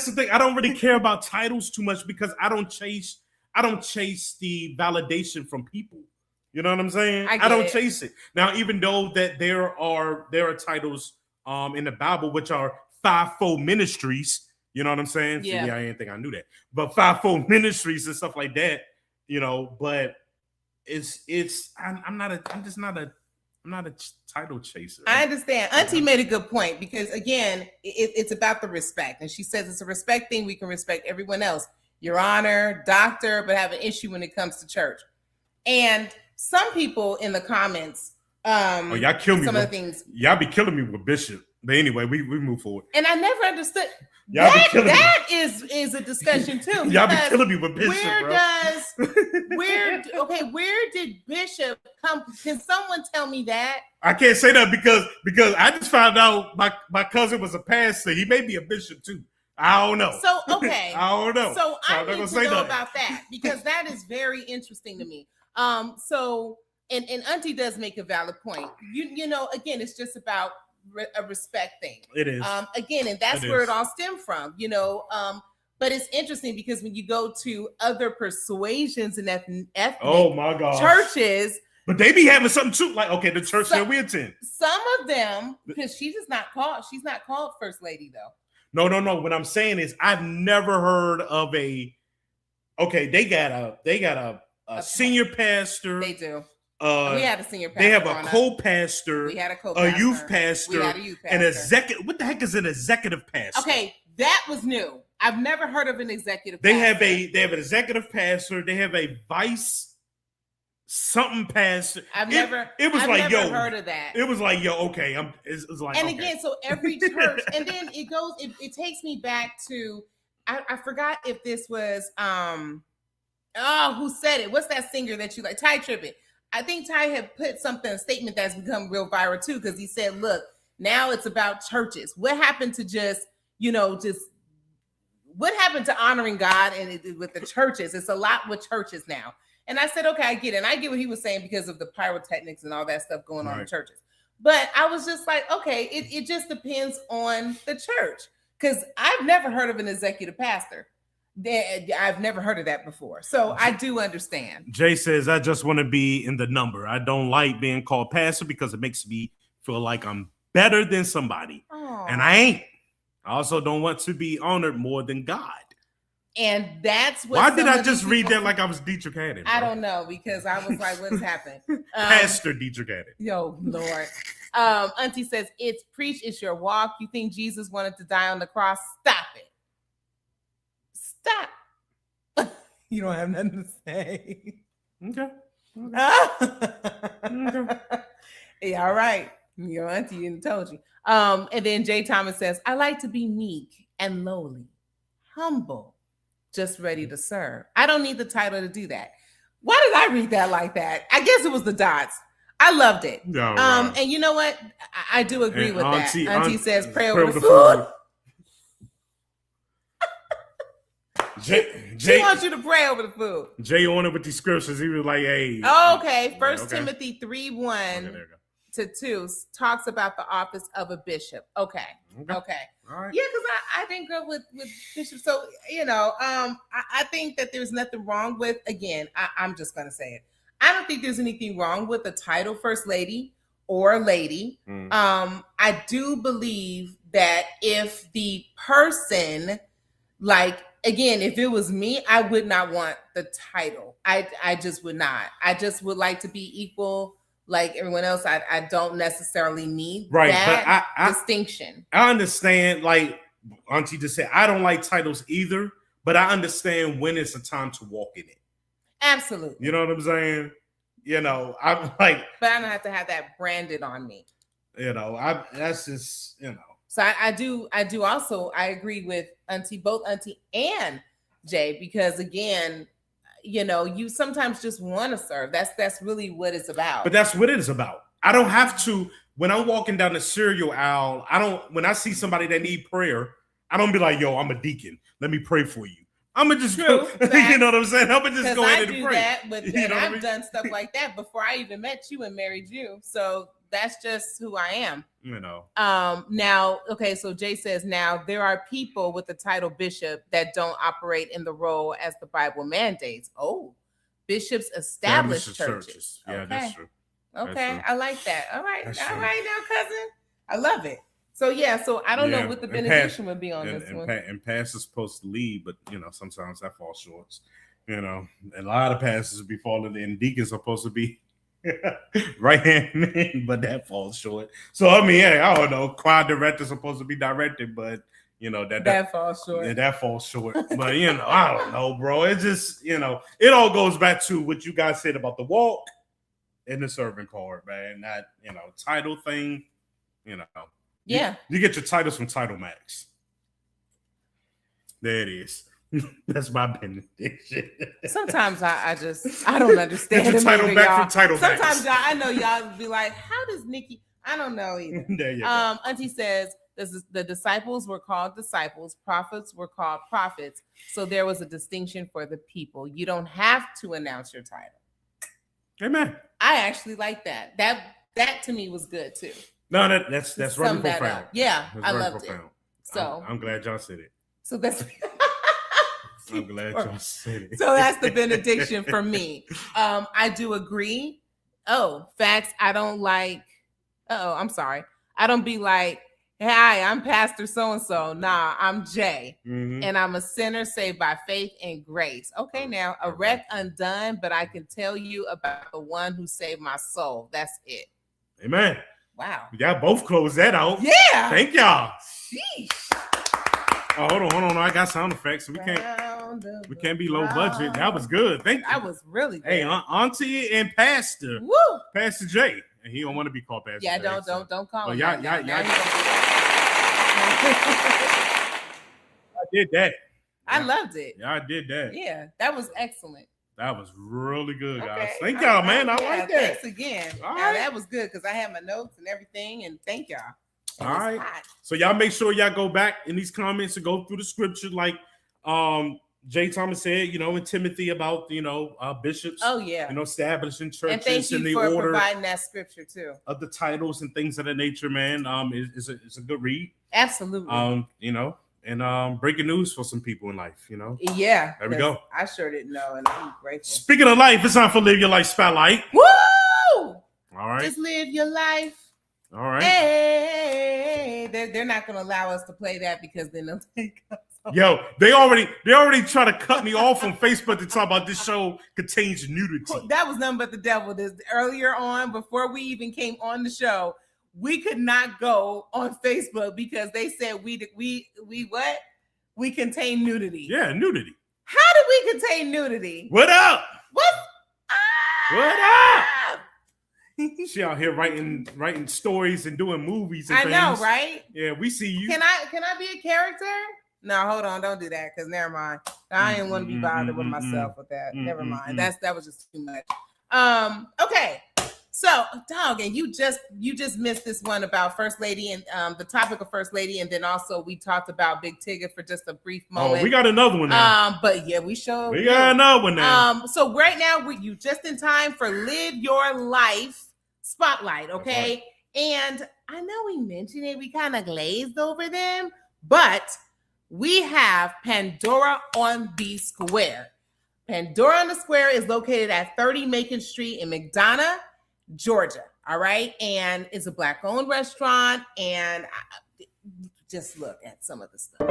the thing. I don't really care about titles too much because I don't chase the validation from people. You know what I'm saying? I don't chase it. Now, even though that there are titles in the Bible which are fivefold ministries, you know what I'm saying? Yeah. See, I didn't think I knew that. But fivefold ministries and stuff like that, you know, but I'm just not a title chaser. I understand. Auntie made a good point because again, it's about the respect. And she says it's a respect thing. We can respect everyone else. Your Honor, doctor, but have an issue when it comes to church. And some people in the comments, y'all kill me. Some of the things y'all be killing me with Bishop. But anyway, we move forward. And I never understood y'all that is a discussion too. Y'all be killing me with Bishop. Where did Bishop come? Can someone tell me that? I can't say that because I just found out my cousin was a pastor. He may be a bishop too. I don't know. So okay. I don't know. So I need to know nothing about that because that is very interesting to me. So and Auntie does make a valid point. You know, again, it's just about a respect thing. It is. Again, and that's where it all stemmed from, you know. But it's interesting because when you go to other persuasions and ethnic oh my God churches, but they be having something too. Like, okay, the church that we attend. Some of them, because she's not called First Lady though. No. What I'm saying is I've never heard of a they got a senior pastor. They do. We had a senior pastor. They have a co-pastor. We had a co-pastor. A youth pastor. We had a youth pastor. An executive. What the heck is an executive pastor? Okay, that was new. I've never heard of an executive they pastor. They have an executive pastor. They have a vice something pastor. I've never heard of that. It was like, yo, okay. It's like, and okay. Again, so every church, and then it goes, it takes me back to, I forgot if this was, who said it? What's that singer that you like? Ty Tribbett. I think Ty had put a statement that's become real viral too, because he said, look, now it's about churches. What happened to what happened to honoring God and with the churches? It's a lot with churches now. And I said, okay, I get it. And I get what he was saying because of the pyrotechnics and all that stuff going on in churches. But I was just like, okay, it just depends on the church. Because I've never heard of an executive pastor. I've never heard of that before. So I do understand. Jay says, I just want to be in the number. I don't like being called pastor because it makes me feel like I'm better than somebody. Aww. And I ain't. I also don't want to be honored more than God. And that's what. Why did I just read that like I was Dietrich Haddon? I don't know, because I was like, what's happened? Pastor Dietrich Haddon. Yo, Lord. Auntie says, it's preach, it's your walk. You think Jesus wanted to die on the cross? Stop it. Stop. You don't have nothing to say. Okay. Yeah, all right. Your auntie didn't told you. And then Jay Thomas says, I like to be meek and lowly, humble, just ready to serve. I don't need the title to do that. Why did I read that like that? I guess it was the dots. I loved it. And you know what? I do agree with that. Auntie says, pray over the food. She wants you to pray over the food. Jay on it with these scriptures. He was like, hey. Okay. First Timothy 3:1 to 2 talks about the office of a bishop. Okay. All right. Yeah, because I didn't grow up with bishop. So, you know, I think that there's nothing wrong with, again, I'm just going to say it. I don't think there's anything wrong with the title First Lady or Lady. I do believe that if the person, like, again, if it was me, I would not want the title. I just would not. I just would like to be equal like everyone else. I don't necessarily need that distinction. I understand, like Auntie just said, I don't like titles either, but I understand when it's a time to walk in it. Absolutely. You know what I'm saying? You know, I'm like, but I don't have to have that branded on me. You know, that's just, you know. So I do also, I agree with both Auntie and Jay, because again, you know, you sometimes just want to serve. That's really what it's about. But that's what it is about. I don't have to, when I'm walking down the cereal aisle, when I see somebody that need prayer, I don't be like, yo, I'm a deacon. Let me pray for you. I'm gonna just go, you know what I'm saying? I'm gonna just go ahead and pray. That, but I've done stuff like that before I even met you and married you. So that's just who I am. You know. Now, okay, so Jay says, now there are people with the title bishop that don't operate in the role as the Bible mandates. Oh, bishops establish churches. Yeah, okay. That's true. Okay, that's true. I like that. All right, That's all true. right now, cousin. I love it. So yeah, so I don't know what the benediction would be on this one. And pastor's supposed to lead, but you know, sometimes that falls short. You know, a lot of pastors be falling in. Deacons are supposed to be right hand man, but that falls short. So I mean, hey, I don't know. Choir director's supposed to be directed, but you know that falls short. Yeah, that falls short. But you know, I don't know, bro. It just, you know, it all goes back to what you guys said about the walk and the servant card, man. That, you know, title thing, you know. Yeah. You get your titles from Title Max. There it is. That's my benediction. Sometimes I don't understand. Get your title back from Title Max. Sometimes y'all, I know y'all be like, how does Nikki? I don't know either. There you go. Auntie says the disciples were called disciples, prophets were called prophets. So there was a distinction for the people. You don't have to announce your title. Amen. I actually like that. That to me was good too. No, that's really profound. Yeah, that's I loved it. So I'm glad y'all said it. So that's I'm glad y'all said it. So that's the benediction for me. I do agree. Oh, facts. I don't like. I'm sorry. I don't be like, hi, I'm Pastor so-and-so. Nah, I'm Jay. Mm-hmm. And I'm a sinner saved by faith and grace. Okay, now a wreck undone, but I can tell you about the one who saved my soul. That's it. Amen. Wow. Y'all both closed that out. Yeah. Thank y'all. Sheesh. Oh, hold on. I got sound effects. So we can't be low budget. That was good. Thank you. That was really good. Hey, Auntie and Pastor. Woo. Pastor Jay. And he don't want to be called Pastor Yeah, Jay. don't call him. Y'all I did that. I loved it. Y'all did that. Yeah, that was excellent. That was really good, guys. Okay. Thank y'all, man. I like that. Thanks again. All now, right. that was good because I had my notes and everything, and thank y'all. All right. So y'all make sure y'all go back in these comments and go through the scripture, like Jay Thomas said, you know, in Timothy about, you know, bishops. Oh yeah. You know, establishing churches and thank you in the for order providing that scripture too of the titles and things of that nature, man. It's a good read. Absolutely. You know, and breaking news for some people in life, you know. Yeah. There we go. I sure didn't know, and I'm grateful. Speaking of life, it's time for Live Your Life Spotlight. Woo! All right. Just live your life. All right. Hey, they're not going to allow us to play that because then they'll take us. Yo, they already try to cut me off on Facebook to talk about this show contains nudity. That was nothing but the devil. This earlier on, before we even came on the show, we could not go on Facebook because they said we what? We contain nudity. Yeah, nudity. How do we contain nudity? What up? What? What up? She out here writing stories and doing movies and I things. know, right? Yeah, we see you. Can I be a character? No, hold on, don't do that because never mind. I didn't want to be bothered with myself with that. Never mind. That was just too much. Okay. So, dog, and you just missed this one about First Lady and the topic of First Lady, and then also we talked about Big Tigger for just a brief moment. Oh, we got another one now. But yeah, we got another one now. So right now you just in time for Live Your Life Spotlight, okay? Right. And I know we mentioned it, we kind of glazed over them, but we have Pandora on the Square. Pandora on the Square is located at 30 Macon Street in McDonough, Georgia. All right. And it's a Black-owned restaurant. And just look at some of the stuff.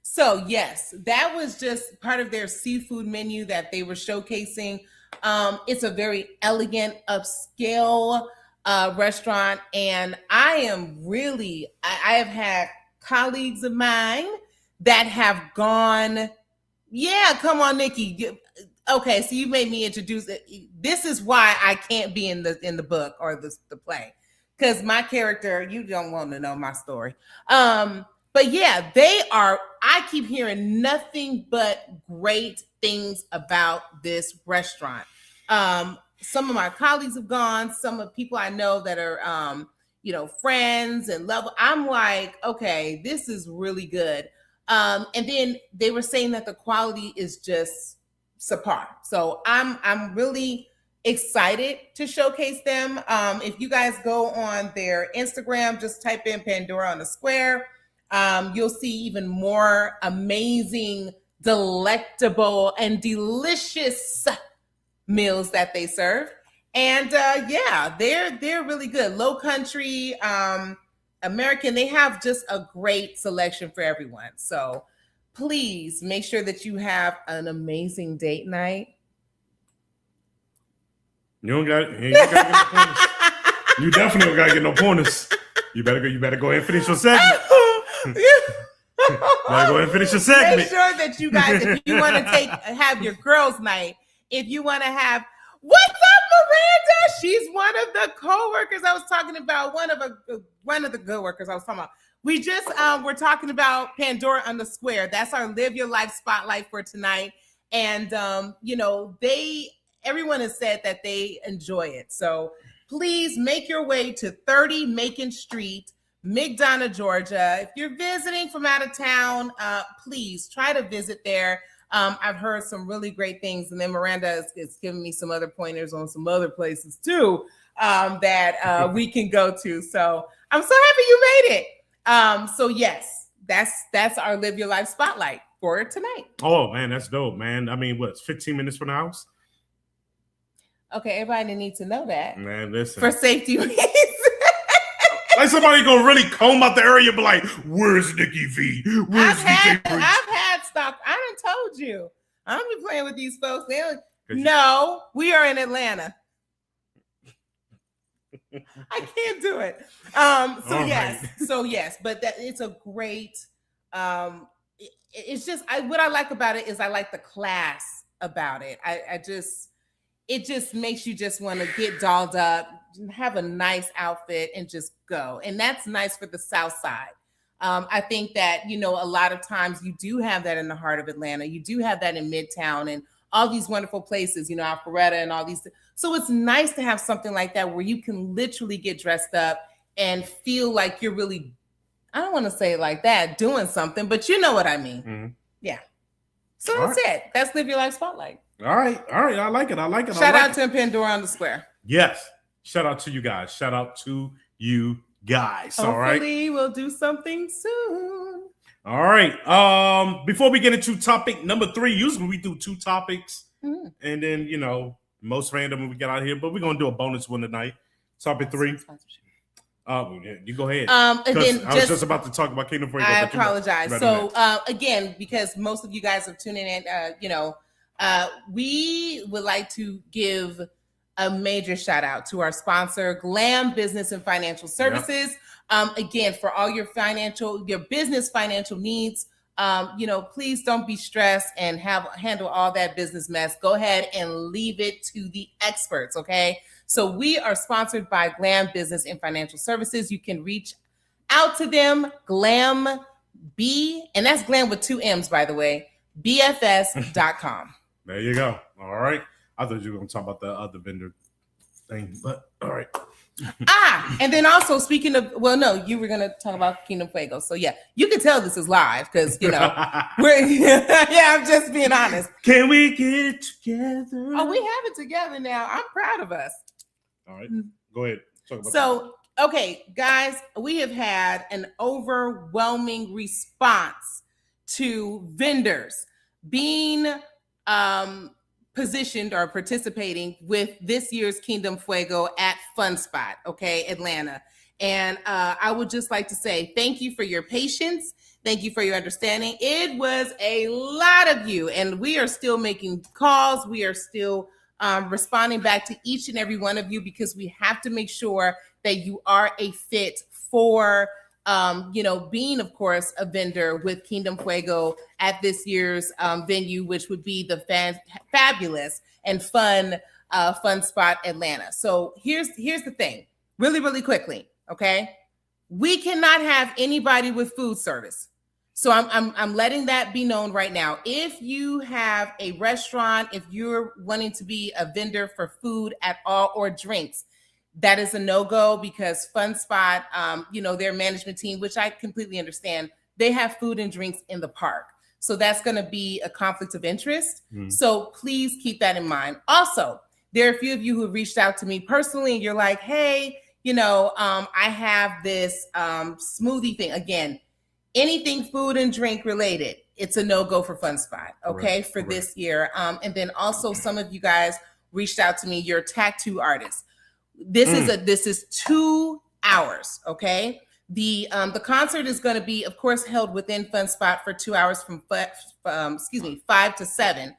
So So yes, that was just part of their seafood menu that they were showcasing. It's a very elegant, upscale restaurant, and I have had colleagues of mine that have gone. Yeah, come on, Nikki. Okay, so you made me introduce it. This is why I can't be in the book or the play, because my character, you don't want to know my story. But yeah, I keep hearing nothing but great things about this restaurant. Some of my colleagues have gone, some of people I know that are, friends and love. I'm like, okay, this is really good. And then they were saying that the quality is just subpar. So I'm really excited to showcase them. If you guys go on their Instagram, just type in Pandora on the Square. You'll see even more amazing, delectable, and delicious meals that they serve. And they're really good. Low country, American, they have just a great selection for everyone. So please make sure that you have an amazing date night. You definitely don't gotta get no pointers. You better go ahead and finish your segment. Better go ahead and finish your segment. Make sure that you guys, if you want to have your girls' night, if you want to have, what's up, Miranda? She's one of the co-workers I was talking about. One of the co-workers I was talking about. We just we're talking about Pandora on the Square. That's our Live Your Life spotlight for tonight. And everyone has said that they enjoy it. So please make your way to 30 Macon Street, McDonough, Georgia. If you're visiting from out of town, please try to visit there. I've heard some really great things, and then Miranda is giving me some other pointers on some other places too that we can go to. So I'm so happy you made it. So yes, that's our Live Your Life spotlight for tonight. Oh man, that's dope, man. I mean, what's 15 minutes from the house? Okay, everybody needs to know that. Man, listen. For safety reasons. Like somebody gonna really comb out the area, but like, where's Nikki V? Where's I've had stock. I done told you. I don't be playing with these folks. No, we are in Atlanta. I can't do it. Yes, but it's a great. It's just what I like about it is I like the class about it. It just makes you just want to get dolled up, have a nice outfit, and just go. And that's nice for the South Side. I think that, a lot of times you do have that in the heart of Atlanta. You do have that in Midtown and all these wonderful places, Alpharetta and all these. So it's nice to have something like that where you can literally get dressed up and feel like you're really, I don't want to say it like that, doing something, but you know what I mean. Mm-hmm. Yeah. So that's it. That's Live Your Life Spotlight. All right. I like it. Shout out to Pandora on the Square. Yes. Shout out to you guys. Hopefully we'll do something soon. All right. Before we get into topic number 3, usually we do 2 topics and then, most random when we get out here, but we're going to do a bonus one tonight. Topic 3. You go ahead. I was just about to talk about Kingdom Fuego. I apologize. So again, because most of you guys are tuning in, we would like to give a major shout out to our sponsor, Glam Business and Financial Services. Yep. Again, for all your business financial needs, please don't be stressed and handle all that business mess. Go ahead and leave it to the experts. Okay. So we are sponsored by Glam Business and Financial Services. You can reach out to them, Glam B, and that's Glam with 2 M's, by the way, BFS.com. There you go. All right. I thought you were going to talk about the other vendor thing, but all right. And then also speaking of, you were going to talk about Kingdom Fuego. So yeah, you can tell this is live because, we're, I'm just being honest. Can we get it together? Oh, we have it together now. I'm proud of us. All right. Go ahead. Talk about okay, guys, we have had an overwhelming response to vendors being positioned or participating with this year's Kingdom Fuego at Fun Spot, okay, Atlanta. And I would just like to say thank you for your patience. Thank you for your understanding. It was a lot of you, and we are still making calls. We are still responding back to each and every one of you because we have to make sure that you are a fit for, being, of course, a vendor with Kingdom Fuego at this year's venue, which would be the fabulous and fun spot Atlanta. So here's the thing, really, really quickly, okay? We cannot have anybody with food service. So I'm letting that be known right now. If you have a restaurant, if you're wanting to be a vendor for food at all or drinks, that is a no-go because Fun Spot, their management team, which I completely understand, they have food and drinks in the park. So that's going to be a conflict of interest. So please keep that in mind. Also, there are a few of you who reached out to me personally and you're like, hey, I have this smoothie thing. Again, anything food and drink related, it's a no-go for Fun Spot, okay, for this year. And then also some of you guys reached out to me, you're tattoo artists. This is 2 hours, okay? The concert is going to be, of course, held within Fun Spot for 2 hours from 5 to 7.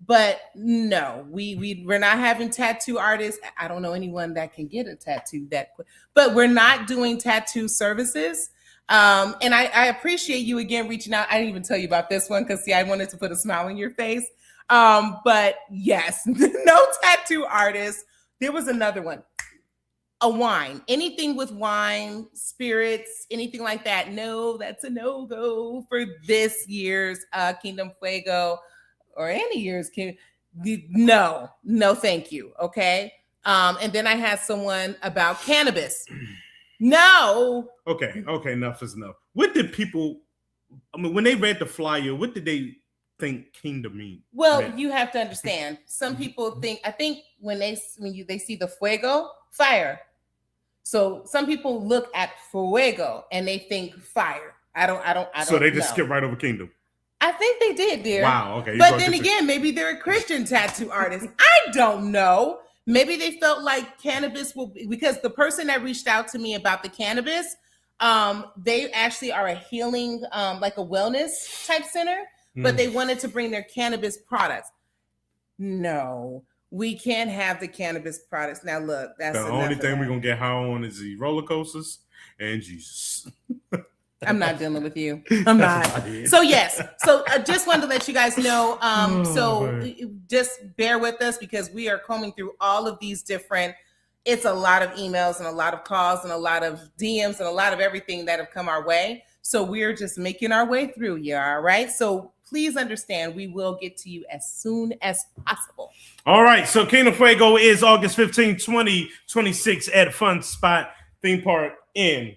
But no, we're not having tattoo artists. I don't know anyone that can get a tattoo that quick, but we're not doing tattoo services. And I appreciate you again reaching out. I didn't even tell you about this one because I wanted to put a smile on your face. But yes, no tattoo artists. There was another one. A wine, anything with wine, spirits, anything like that. No, that's a no-go for this year's Kingdom Fuego or any year's Kingdom. No, thank you. Okay. And then I had someone about cannabis. No. Okay, enough is enough. What did people, when they read the flyer, what did they think kingdom mean? Well, you have to understand. Some people I think when they see the fuego, fire. So some people look at fuego and they think fire. I don't. So they just skip right over kingdom. I think they did, dear. Wow. Okay. But then again, maybe they're a Christian tattoo artist. I don't know. Maybe they felt like cannabis will be, because the person that reached out to me about the cannabis, they actually are a healing, like a wellness type center, but they wanted to bring their cannabis products. No, we can't have the cannabis products. Now, look, that's the only thing we're going to get high on is the roller coasters and Jesus. I'm not dealing with you. I'm not. So yes. So I just wanted to let you guys know. Just bear with us because we are combing through all of these different. It's a lot of emails and a lot of calls and a lot of DMs and a lot of everything that have come our way. So we're just making our way through here. All right. So please understand, we will get to you as soon as possible. All right. So Kingdom Fuego is August 15, 2026 at Fun Spot Theme Park in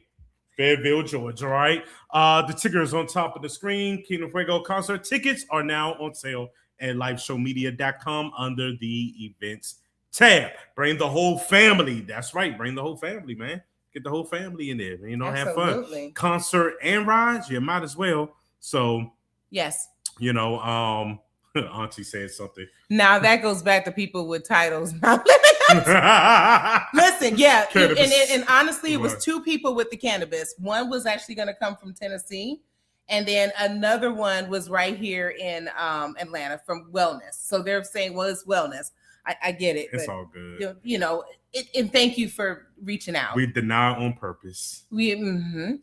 Fayetteville, Georgia. All right. The Tigger'S on top of the screen. Kingdom Fuego concert tickets are now on sale at lifeshowmedia.com under the events tab. Bring the whole family. That's right. Bring the whole family, man. Get the whole family in there. Have fun. Concert and rides. You might as well. So yes. Auntie said something. Now that goes back to people with titles. Listen, yeah. And honestly, it was 2 people with the cannabis. One was actually going to come from Tennessee. And then another one was right here in Atlanta from wellness. So they're saying, well, it's wellness. I get it. It's all good. And thank you for reaching out. We deny on purpose. The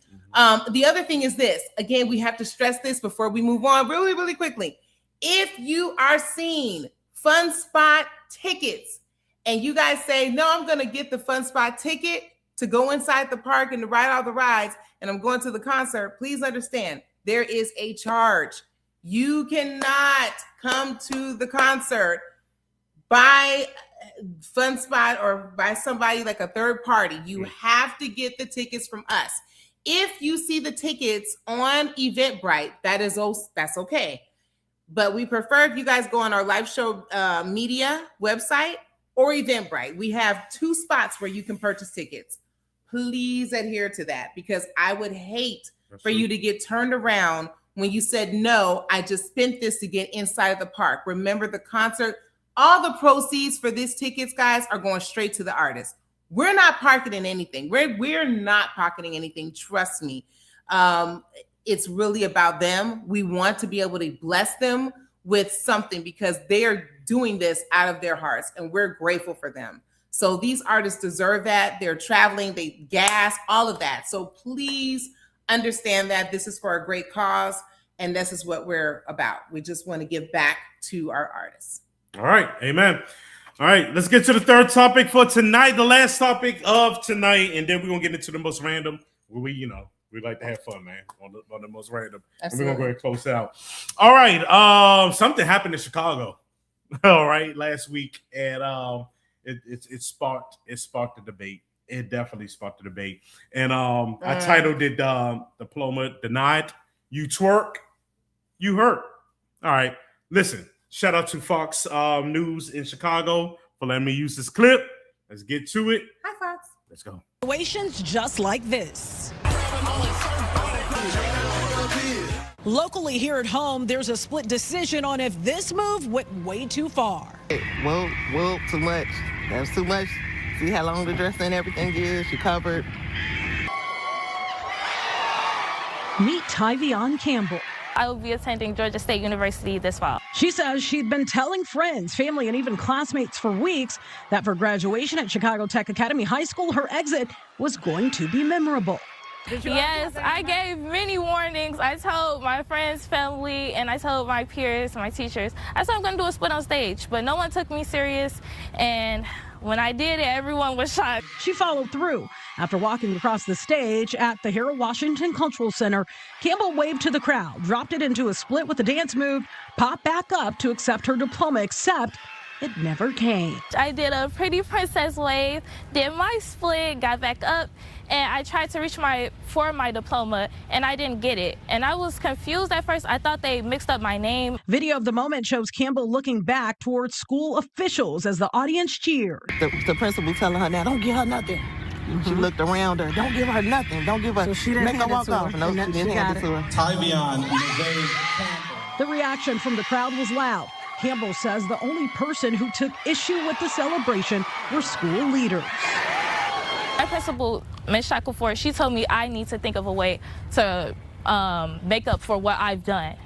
other thing is this. Again, we have to stress this before we move on really, really quickly. If you are seeing Fun Spot tickets and you guys say, no, I'm going to get the Fun Spot ticket to go inside the park and to ride all the rides, and I'm going to the concert, please understand, there is a charge. You cannot come to the concert by Fun Spot or by somebody like a third party. You have to get the tickets from us. If you see the tickets on Eventbrite, that's okay. But we prefer if you guys go on our live show media website or Eventbrite. We have 2 spots where you can purchase tickets. Please adhere to that because I would hate for you to get turned around when you said, no, I just spent this to get inside of the park. Remember the concert, all the proceeds for these tickets, guys, are going straight to the artist. We're not pocketing anything. We're not pocketing anything. Trust me. it's really about them. We want to be able to bless them with something because they are doing this out of their hearts, and we're grateful for them. So these artists deserve that. They're traveling, they gas, all of that. So please understand that this is for a great cause, and this is what we're about. We just want to give back to our artists. All right, amen. All right, let's get to the third topic for tonight, the last topic of tonight, and then we're gonna get into the most random. Where we like to have fun, man, on the most random. Absolutely. And we're gonna go ahead and close out. All right, something happened in Chicago. All right, last week, and it sparked a debate. It definitely sparked a debate, and I titled it "Diploma Denied." You twerk, you hurt. All right, listen. Shout out to Fox News in Chicago for letting me use this clip. Let's get to it. Hi, Fox. Let's go. Situations just like this. Locally here at home, there's a split decision on if this move went way too far. Well, too much. That was too much. See how long the dress and everything is? She covered. Meet Tyvion Campbell. I will be attending Georgia State University this fall. She says she'd been telling friends, family, and even classmates for weeks that for graduation at Chicago Tech Academy High School, her exit was going to be memorable. Yes, I gave many warnings. I told my friends, family, and I told my peers, my teachers, I said I'm going to do a split on stage, but no one took me serious, and when I did it, everyone was shocked. She followed through. After walking across the stage at the Harold Washington Cultural Center, Campbell waved to the crowd, dropped it into a split with a dance move, popped back up to accept her diploma, except it never came. I did a pretty princess wave, did my split, got back up, and I tried to reach for my diploma, and I didn't get it. And I was confused at first. I thought they mixed up my name. Video of the moment shows Campbell looking back towards school officials as the audience cheered. The principal telling her, now don't give her nothing. Mm-hmm. She looked around her, don't give her nothing, don't give her, so she didn't make her walk off. No, she didn't hand it to her. Tyvion Campbell. The reaction from the crowd was loud. Campbell says the only person who took issue with the celebration were school leaders. My principal, Ms. Shackelford, she told me I need to think of a way to make up for what I've done.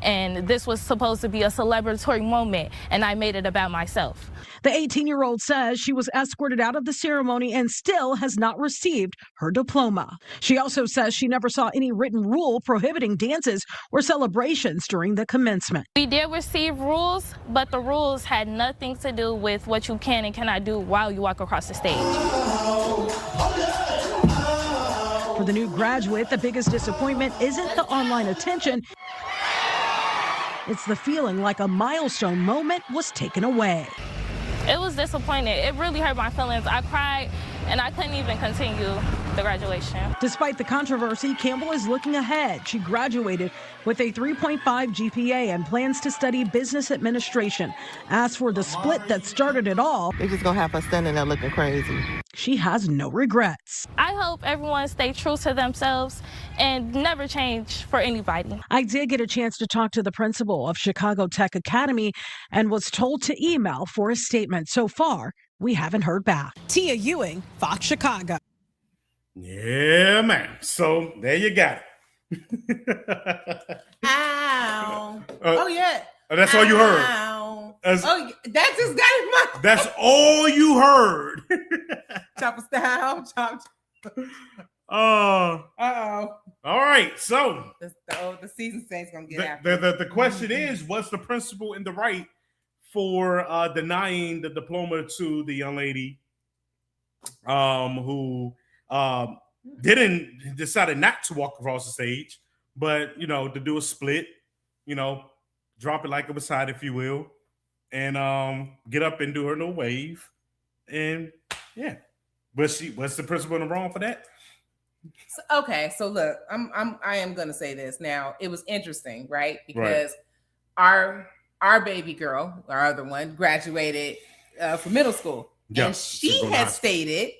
And this was supposed to be a celebratory moment, and I made it about myself. The 18-year-old says she was escorted out of the ceremony and still has not received her diploma. She also says she never saw any written rule prohibiting dances or celebrations during the commencement. We did receive rules, but the rules had nothing to do with what you can and cannot do while you walk across the stage. For the new graduate, the biggest disappointment isn't the online attention. It's the feeling like a milestone moment was taken away. It was disappointing. It really hurt my feelings. I cried, and I couldn't even continue the graduation. Despite the controversy, Campbell is looking ahead. She graduated with a 3.5 GPA and plans to study business administration. As for the split that started it all, they're just gonna have her standing there looking crazy. She has no regrets. I hope everyone stay true to themselves and never change for anybody. I did get a chance to talk to the principal of Chicago Tech Academy and was told to email for a statement. So far, we haven't heard back. Tia Ewing, Fox Chicago. Yeah, man. So there you got it. Ow. Oh, yeah. That's all you heard. Ow. Oh, that just got in my... That's all you heard. Chopper style. Chop. Uh-oh. Uh-oh. All right, so... The season saint's going to get after the question is, was the principal in the right for denying the diploma to the young lady who decided not to walk across the stage, but, to do a split, drop it like it was hot, if you will, and get up and do her little wave. And yeah, was the principal in the wrong for that? So look, I am gonna say this now. It was interesting, right? Because our baby girl, our other one, graduated from middle school, and she had stated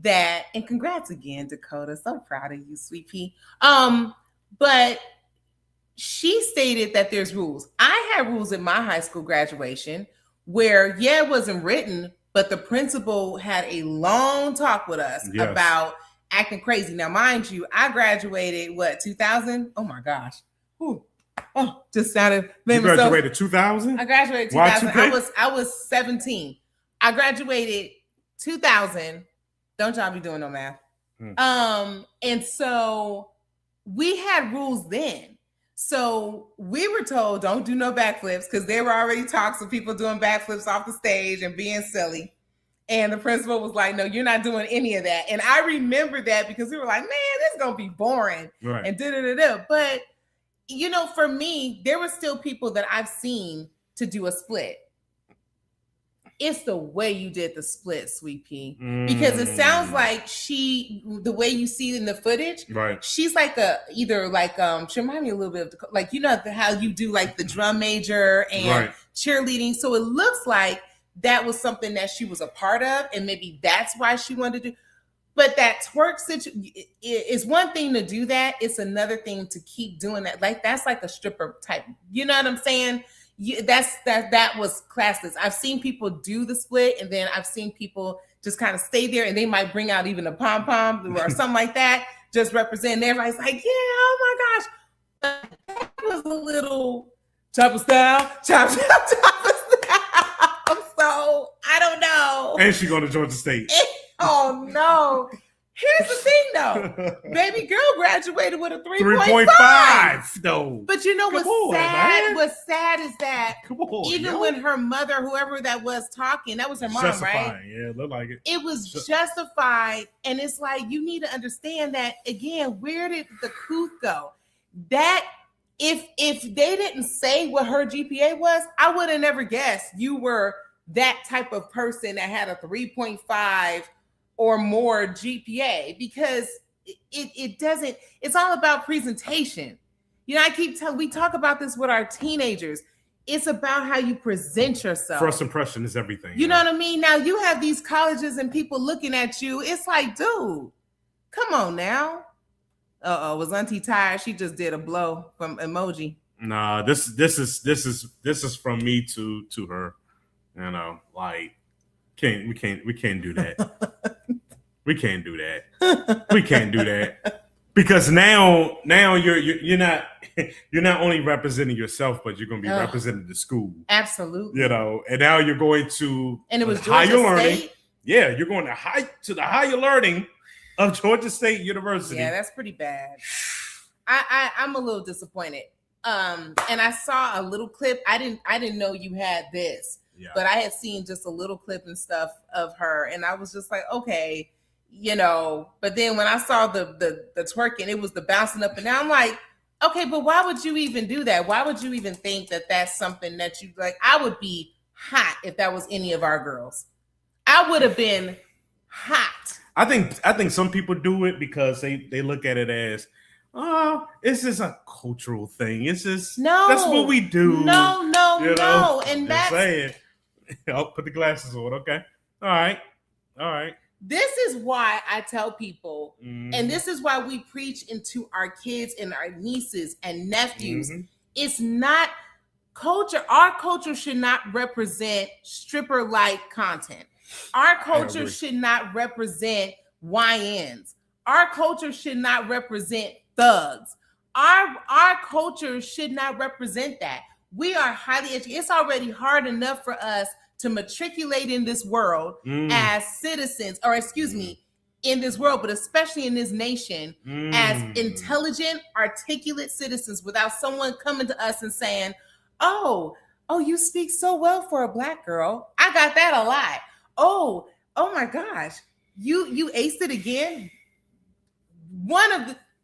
that, and congrats again, Dakota. So proud of you, sweet pea. But she stated that there's rules. I had rules at my high school graduation where, it wasn't written, but the principal had a long talk with us about acting crazy. Now, mind you, I graduated, 2000? Oh my gosh. Whew. Oh, just sounded. You graduated 2000? I graduated 2000. I was 17. I graduated 2000. Don't y'all be doing no math. And so we had rules then. So we were told don't do no backflips because there were already talks of people doing backflips off the stage and being silly. And the principal was like, no, you're not doing any of that. And I remember that because we were like, man, this is going to be boring. Right. And da-da-da-da. But, you know, for me, there were still people that I've seen to do a split. It's the way you did the split, Sweet Pea. Because it sounds like the way you see it in the footage, right? She's like she remind me a little bit of like, you know, how you do like the drum major and cheerleading. So it looks like that was something that she was a part of, and maybe that's why she wanted to do. But that twerk situation is one thing to do that. It's another thing to keep doing that. Like that's like a stripper type. You know what I'm saying? That was classless. I've seen people do the split, and then I've seen people just kind of stay there, and they might bring out even a pom pom or something like that, just representing. Everybody's like, yeah, oh my gosh, that was a little chopper style, chopper style. So I don't know. And she's going to Georgia State. Oh no. Here's the thing though. Baby girl graduated with a 3.5 though. But you know what's sad? What's sad is that even when her mother, whoever that was talking, that was her mom, right? Yeah, looked like it. It was justified. And it's like, you need to understand that again, where did the couth go? That if they didn't say what her GPA was, I would have never guessed you were that type of person that had a 3.5 or more GPA, because it doesn't, it's all about presentation. You know, we talk about this with our teenagers. It's about how you present yourself. First impression is everything. You know what I mean? Now you have these colleges and people looking at you. It's like, dude, come on now. Was Auntie tired? She just did a blow from emoji. Nah, this is from me to her. You know, like we can't do that. We can't do that. We can't do that. Because now you're not only representing yourself, but you're going to be representing the school. Absolutely. You know, and now you're going to and it was higher Georgia learning. State? Yeah, you're going to the higher learning of Georgia State University. Yeah, that's pretty bad. I'm a little disappointed. And I saw a little clip. I didn't know you had this. Yeah. But I had seen just a little clip and stuff of her, and I was just like, okay, you know. But then when I saw the twerking, it was the bouncing up and down. I'm like, okay, but why would you even do that? Why would you even think that that's something that you like? I would be hot if that was any of our girls. I would have been hot. I think some people do it because they look at it as, oh, it's just a cultural thing. It's just that's what we do. No, and that's saying. I'll put the glasses on. Okay. All right. This is why I tell people, and this is why we preach into our kids and our nieces and nephews. It's not culture. Our culture should not represent stripper-like content. Our culture should not represent YNs. Our culture should not represent thugs. Our culture should not represent that. We are highly educated. It's already hard enough for us to matriculate in this world as citizens, or excuse me, in this world, but especially in this nation, as intelligent, articulate citizens without someone coming to us and saying, oh, you speak so well for a Black girl. I got that a lot. Oh my gosh, you aced it again.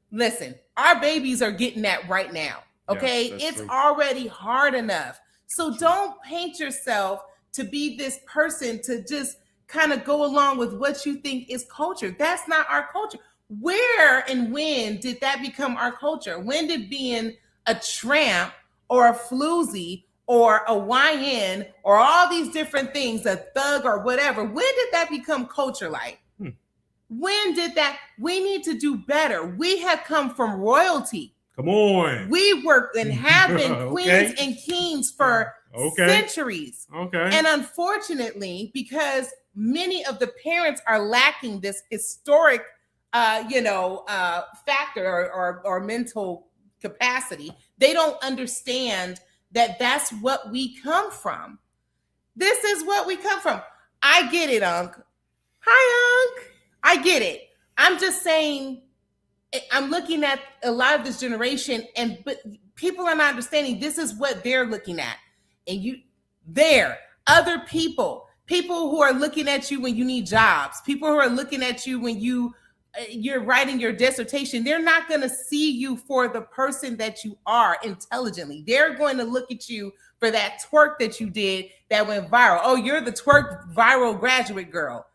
Listen, our babies are getting that right now. Okay, it's true. Already hard enough. So don't paint yourself to be this person to just kind of go along with what you think is culture. That's not our culture. Where and when did that become our culture? When did being a tramp or a floozy or a YN or all these different things, a thug or whatever, when did that become culture like? When did that? We need to do better. We have come from royalty. Come on. We work and have been queens and kings for centuries. And unfortunately, because many of the parents are lacking this historic factor or mental capacity. They don't understand that that's what we come from. This is what we come from. I get it, Unc. Hi, Unc. I get it. I'm just saying, I'm looking at a lot of this generation, but people are not understanding this is what they're looking at. And other people who are looking at you when you need jobs, people who are looking at you when you're writing your dissertation, they're not going to see you for the person that you are intelligently. They're going to look at you for that twerk that you did that went viral. Oh, you're the twerk viral graduate girl.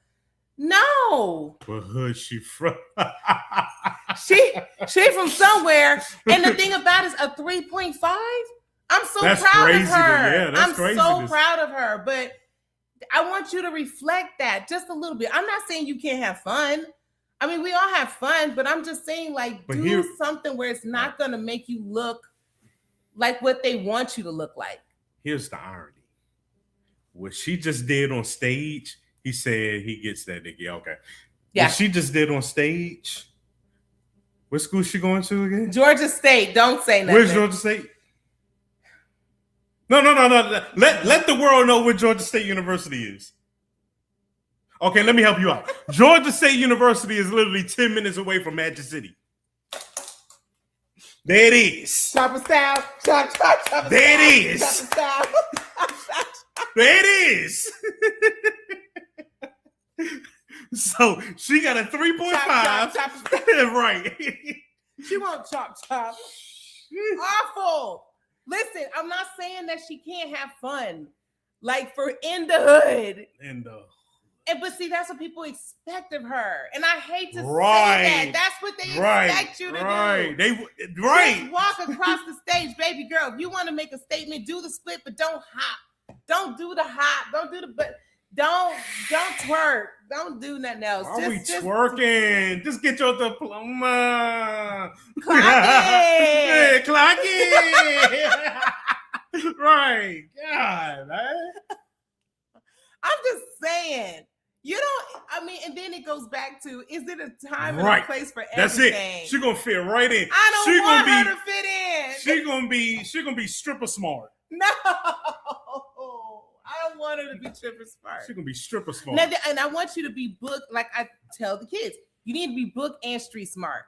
No. What hood she from? she from somewhere. And the thing about it is a 3.5. I'm so proud of her. I'm so proud of her. But I want you to reflect that just a little bit. I'm not saying you can't have fun. I mean, we all have fun, but I'm just saying, do something where it's not going to make you look like what they want you to look like. Here's the irony. What she just did on stage, he said he gets that nigga. Okay. Yeah. What she just did on stage, what school she going to again? Georgia State. Don't say nothing. Where's Georgia State? No. Let the world know where Georgia State University is. Okay, let me help you out. Georgia State University is literally 10 minutes away from Magic City. There it is. Chopper style. Chopper there it is. There it is. So she got a 3.5. Right. She won't chop. Awful. Listen, I'm not saying that she can't have fun. Like for in the hood. But see, that's what people expect of her. And I hate to say that. That's what they expect you to do. Just walk across the stage, baby girl. If you want to make a statement, do the split, but don't hop. Don't do the hop. Don't do the don't twerk. Don't do nothing else. Are we twerking? Just get your diploma. Clock it. Clock it. Right. God, man. I'm just saying. And then it goes back to, is it a time and a place for everything? That's it. She's gonna fit right in. I don't want her to fit in. She's gonna be stripper smart. No, I don't want her to be stripper smart. She's gonna be stripper smart. And I want you to be booked, like I tell the kids, you need to be booked and street smart.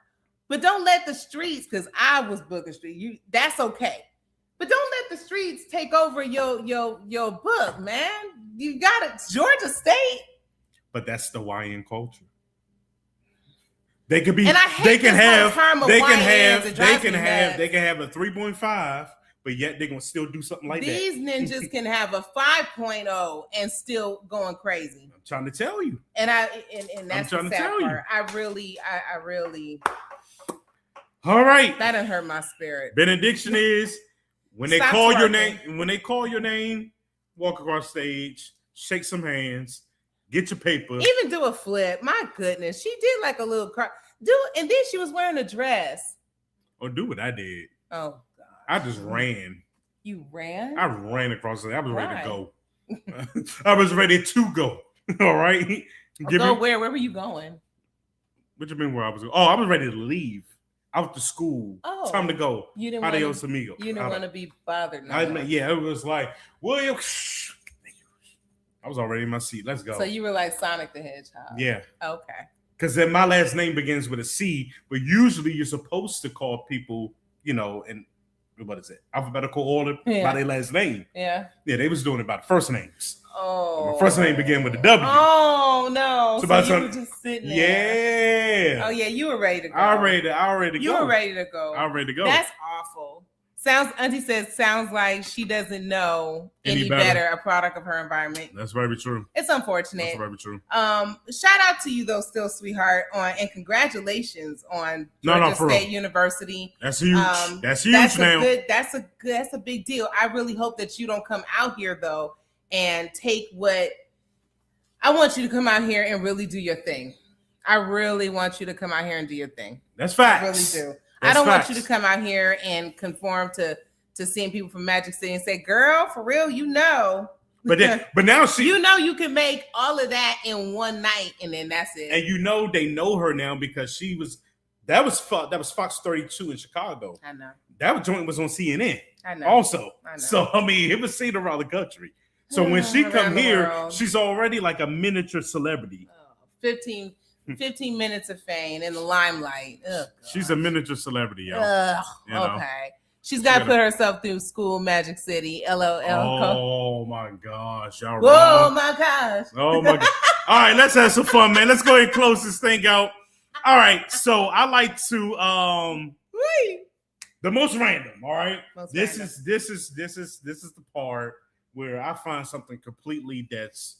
But don't let the streets, because I was booking street. That's okay. But don't let the streets take over your book, man. You got it, Georgia State. But that's the YN culture. They could be. And I hate they can have a 3.5, but yet they're gonna still do something like These ninjas can have a 5.0 and still going crazy. I'm trying to tell you. And that's the sad part. I really. All right. That done hurt my spirit. Benediction is when they call your name. When they call your name, walk across stage, shake some hands. Get your paper. Even do a flip. My goodness. She did like a little and then she was wearing a dress. Or do what I did. Oh, God. I just ran. You ran? I ran across the I was ready to go. I was ready to go. All right. Where were you going? What you mean where I was going? Oh, I was ready to leave. Out to school. Oh. Time to go. You didn't Adios, amigo. You didn't want to be bothered. Yeah, it was like, William. I was already in my seat. Let's go. So you were like Sonic the Hedgehog. Yeah. Okay. Because then my last name begins with a C, but usually you're supposed to call people, in what is it? Alphabetical order by their last name. Yeah. Yeah, they was doing it by the first names. Oh. My first name began with a W. Oh no. So you were just sitting there. Yeah. Oh yeah, you were ready to go. I already go. You were ready to go. I was ready to go. That's awful. Auntie says, sounds like she doesn't know any better, a product of her environment. That's very true. It's unfortunate. That's very true. Shout out to you though, still, sweetheart, and congratulations on Georgia State University. That's huge. That's huge now. That's a big deal. I really hope that you don't come out here though and take I want you to come out here and really do your thing. I really want you to come out here and do your thing. That's facts. I really do. I don't want you to come out here and conform to seeing people from Magic City and say, girl, for real, But now she, you know, you can make all of that in one night, and then that's it. And you know they know her now because that was Fox 32 in Chicago. I know that joint was on CNN. I know. Also, I know. So I mean, it was seen around the country. So when she come here, she's already like a miniature celebrity. 15 minutes of fame in the limelight. Ugh, she's a miniature celebrity, yo. Okay. She's got to put herself through school, Magic City, LOL. Oh my gosh, y'all. Whoa, my gosh. Oh my god. All right, let's have some fun, man. Let's go ahead and close this thing out. All right, so I like to the most random. All right, this is the part where I find something completely that's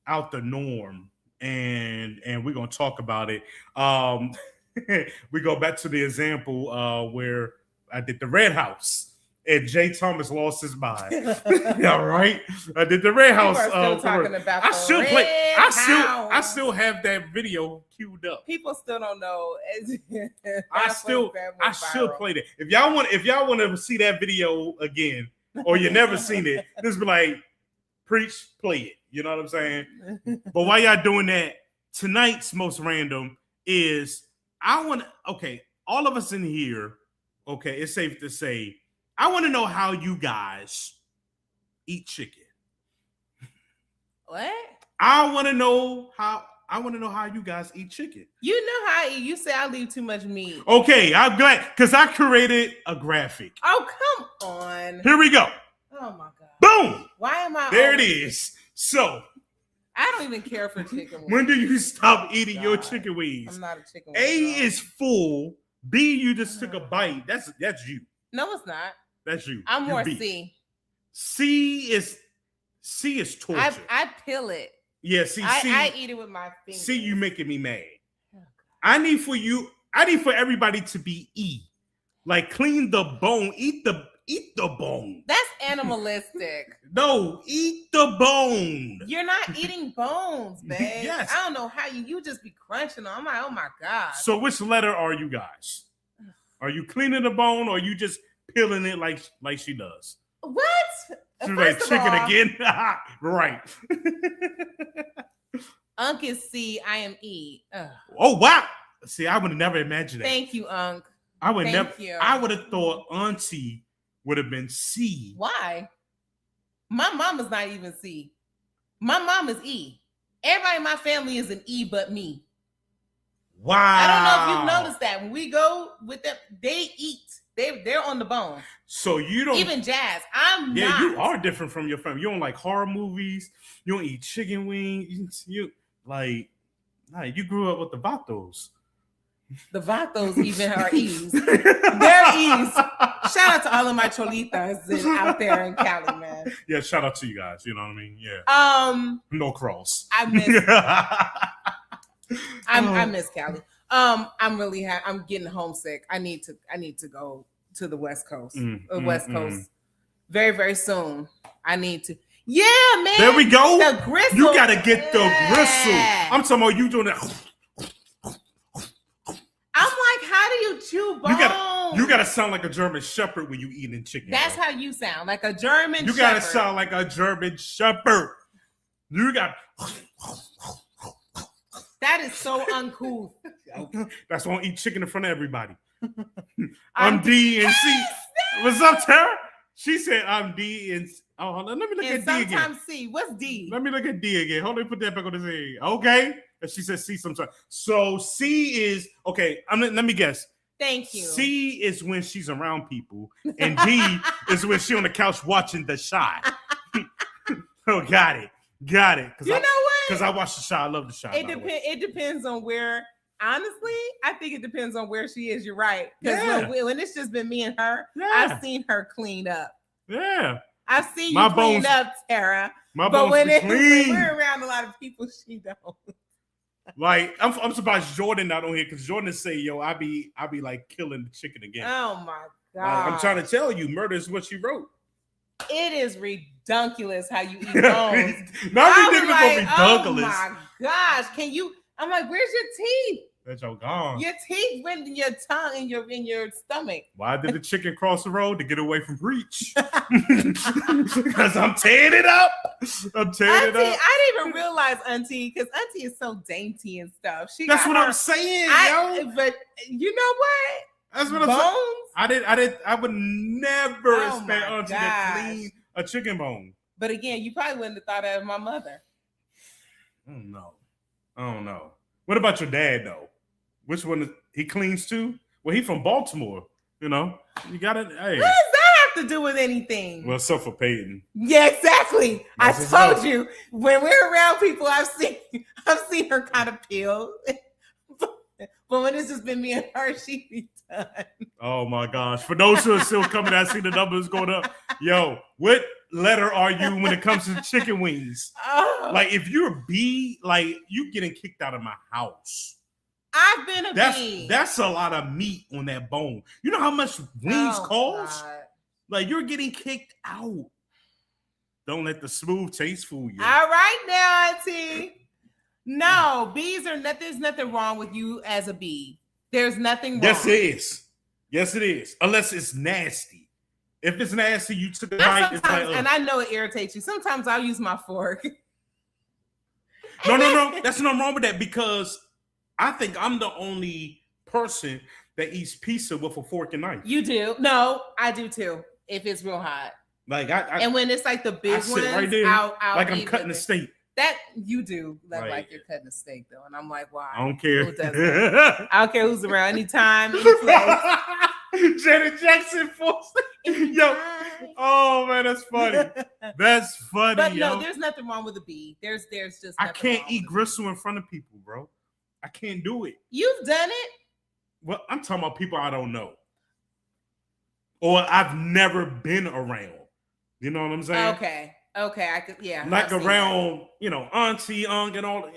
out the norm, and we're gonna talk about it. We go back to the example where I did the Red House. And Jay Thomas lost his mind. All right, I did the Red House. Still talking about I still have that video queued up. People still don't know. I still played it. If y'all want to see that video again, or you never seen it, just be like, preach, play it. You know what I'm saying? But while y'all doing that, tonight's most random is all of us in here. Okay, it's safe to say. I want to know how you guys eat chicken. What? I want to know how you guys eat chicken. You know how I eat. You say I leave too much meat. Okay, I'm glad because I created a graphic. Oh, come on. Here we go. Oh my god. Boom. Why am I? There it is. So I don't even care for chicken wings. When do you stop eating your chicken wings? I'm not a chicken wing. A is full. B, you just took a bite. That's you. No, it's not. That's you. I'm more B. C. C is torture. I peel it. Yeah, see, I eat it with my fingers. See, you making me mad. I need for everybody to be E. Like clean the bone, eat the bone. That's animalistic. No, eat the bone. You're not eating bones, babe. Yes. I don't know how you just be crunching them. I'm like, oh my god. So which letter are you guys? Are you cleaning the bone or are you just peeling it like she does? What? She's like chicken again. Right. Unc is C, I am E. Ugh. Oh wow. See, I would have never imagined that. Thank you, Unc. I would Thank you. I would have thought Auntie would have been C. Why? My mom is not even C. My mom is E. Everybody in my family is an E but me. Wow. I don't know if you've noticed that. When we go with them, they eat. They're on the bone. So you don't even Jazz. I'm yeah, not. you are different from your family. You don't like horror movies. You don't eat chicken wings. You you grew up with the Vatos. The Vatos even are E's. They're E's. Shout out to all of my cholitas out there in Cali, man. Yeah, shout out to you guys. You know what I mean? Yeah. No cross. I miss. I miss Cali. I'm really I'm getting homesick. I need to go to the West Coast. West Coast. Very, very soon. I need to. Yeah, man. There we go. The gristle. You gotta get the gristle. I'm talking about you doing that. I'm like, how do you chew bones? You gotta sound like a German Shepherd when you eating chicken. That's how you sound, like a German Shepherd. You gotta sound like a German Shepherd. You got. That is so uncool. That's why I don't eat chicken in front of everybody. I'm D and C. What's up, Tara? She said I'm D and C. Oh, hold on. Let me look at D again. Sometimes C. What's D? Let me look at D again. Hold on, put that back on the thing. Okay. And she said C sometimes. So C is okay. Let me guess. Thank you. C is when she's around people, and D is when she's on the couch watching The Shy. Oh, got it. You know what? Because I watch The Shy. I love The Shy. It depends on where. Honestly, I think it depends on where she is. You're right. Because when it's just been me and her, I've seen her clean up. Yeah. I've seen you clean up, Tara. But when we're around a lot of people, she don't. Like I'm surprised Jordan not on here because Jordan say, "Yo, I be like killing the chicken again." Oh my god! I'm trying to tell you, murder is what she wrote. It is redunculous how you eat bones. Not ridiculous, but redunculous. Oh my gosh! Can you? I'm like, where's your teeth? That y'all gone. Your teeth went in your tongue and in your stomach. Why did the chicken cross the road to get away from breach? Because I'm tearing it up. Auntie, I didn't even realize Auntie, because Auntie is so dainty and stuff. That's what I'm saying, yo. But you know what? That's what I'm saying. I would never expect Auntie to clean a chicken bone. But again, you probably wouldn't have thought that of my mother. I don't know. What about your dad though? Which one he cleans too? Well, he from Baltimore. You know, you got it. Hey. What does that have to do with anything? Well, so for Peyton. Yeah, exactly. I told you when we're around people, I've seen her kind of peel. But when it's just been me and her, she be done. Oh my gosh! For those who are still coming, I see the numbers going up. Yo, what letter are you when it comes to chicken wings? Like if you're a B, like you getting kicked out of my house. I've been a B. That's a lot of meat on that bone. You know how much wings cost? God. Like you're getting kicked out. Don't let the smooth taste fool you. All right now, Auntie. No, bees are nothing. There's nothing wrong with you as a bee. There's nothing wrong. Yes, it is. Yes, it is. Unless it's nasty. If it's nasty, you took a bite. It's like, and I know it irritates you. Sometimes I'll use my fork. No. That's nothing wrong with that because I think I'm the only person that eats pizza with a fork and knife. You do? No, I do too. If it's real hot. Like and when it's like the big ones, right there, I'll like I'm cutting a steak. That you do look like you're cutting a steak though, and I'm like, why? I don't care. Who does that? I don't care who's around. Anytime, any place. Janet Jackson forced. Yo, oh man, that's funny. That's funny. But no, there's nothing wrong with a bee. There's just. I can't eat gristle in front of people, bro. I can't do it. You've done it. Well, I'm talking about people I don't know, or I've never been around. You know what I'm saying? Okay, I could, yeah. Like around, auntie, uncle, and all.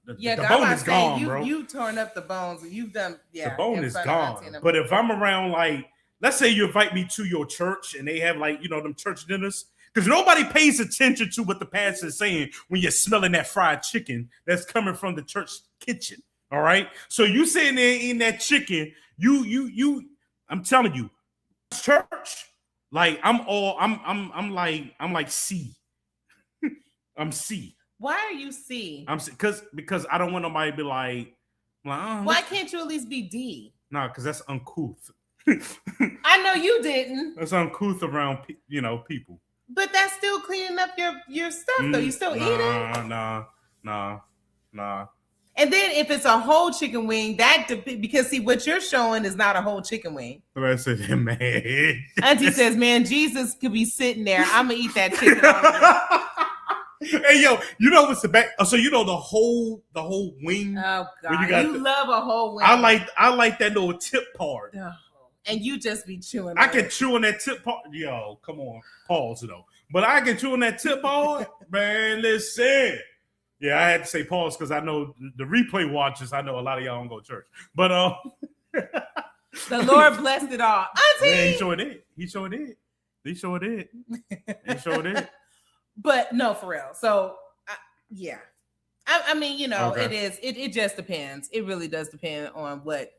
The bone is gone, bro. You've torn up the bones, and you've done, the bone is gone. But if I'm around, like, let's say you invite me to your church, and they have like, them church dinners, because nobody pays attention to what the pastor is saying when you're smelling that fried chicken that's coming from the church kitchen. All right, so you sitting there eating that chicken, I'm telling you, church. Like I'm like C. I'm C. Why are you C? I'm C because I don't want nobody to be like why can't you at least be D? No, because that's uncouth. I know you didn't. That's uncouth around people. But that's still cleaning up your stuff though. You still eating? Nah. And then if it's a whole chicken wing, because see what you're showing is not a whole chicken wing. I said, man. Auntie says, man, Jesus could be sitting there. I'm gonna eat that chicken. Hey yo, you know what's the back? So the whole wing. Oh God, you love a whole wing. I like that little tip part. Oh, and you just be chewing. I can chew on that tip part. Yo, come on, pause though. But I can chew on that tip part, man. Listen. Yeah, I had to say pause because I know the replay watchers. I know a lot of y'all don't go to church, but the Lord blessed it all. Auntie, yeah, he sure did. But no, for real. So yeah, I mean, okay. It is. It just depends. It really does depend on what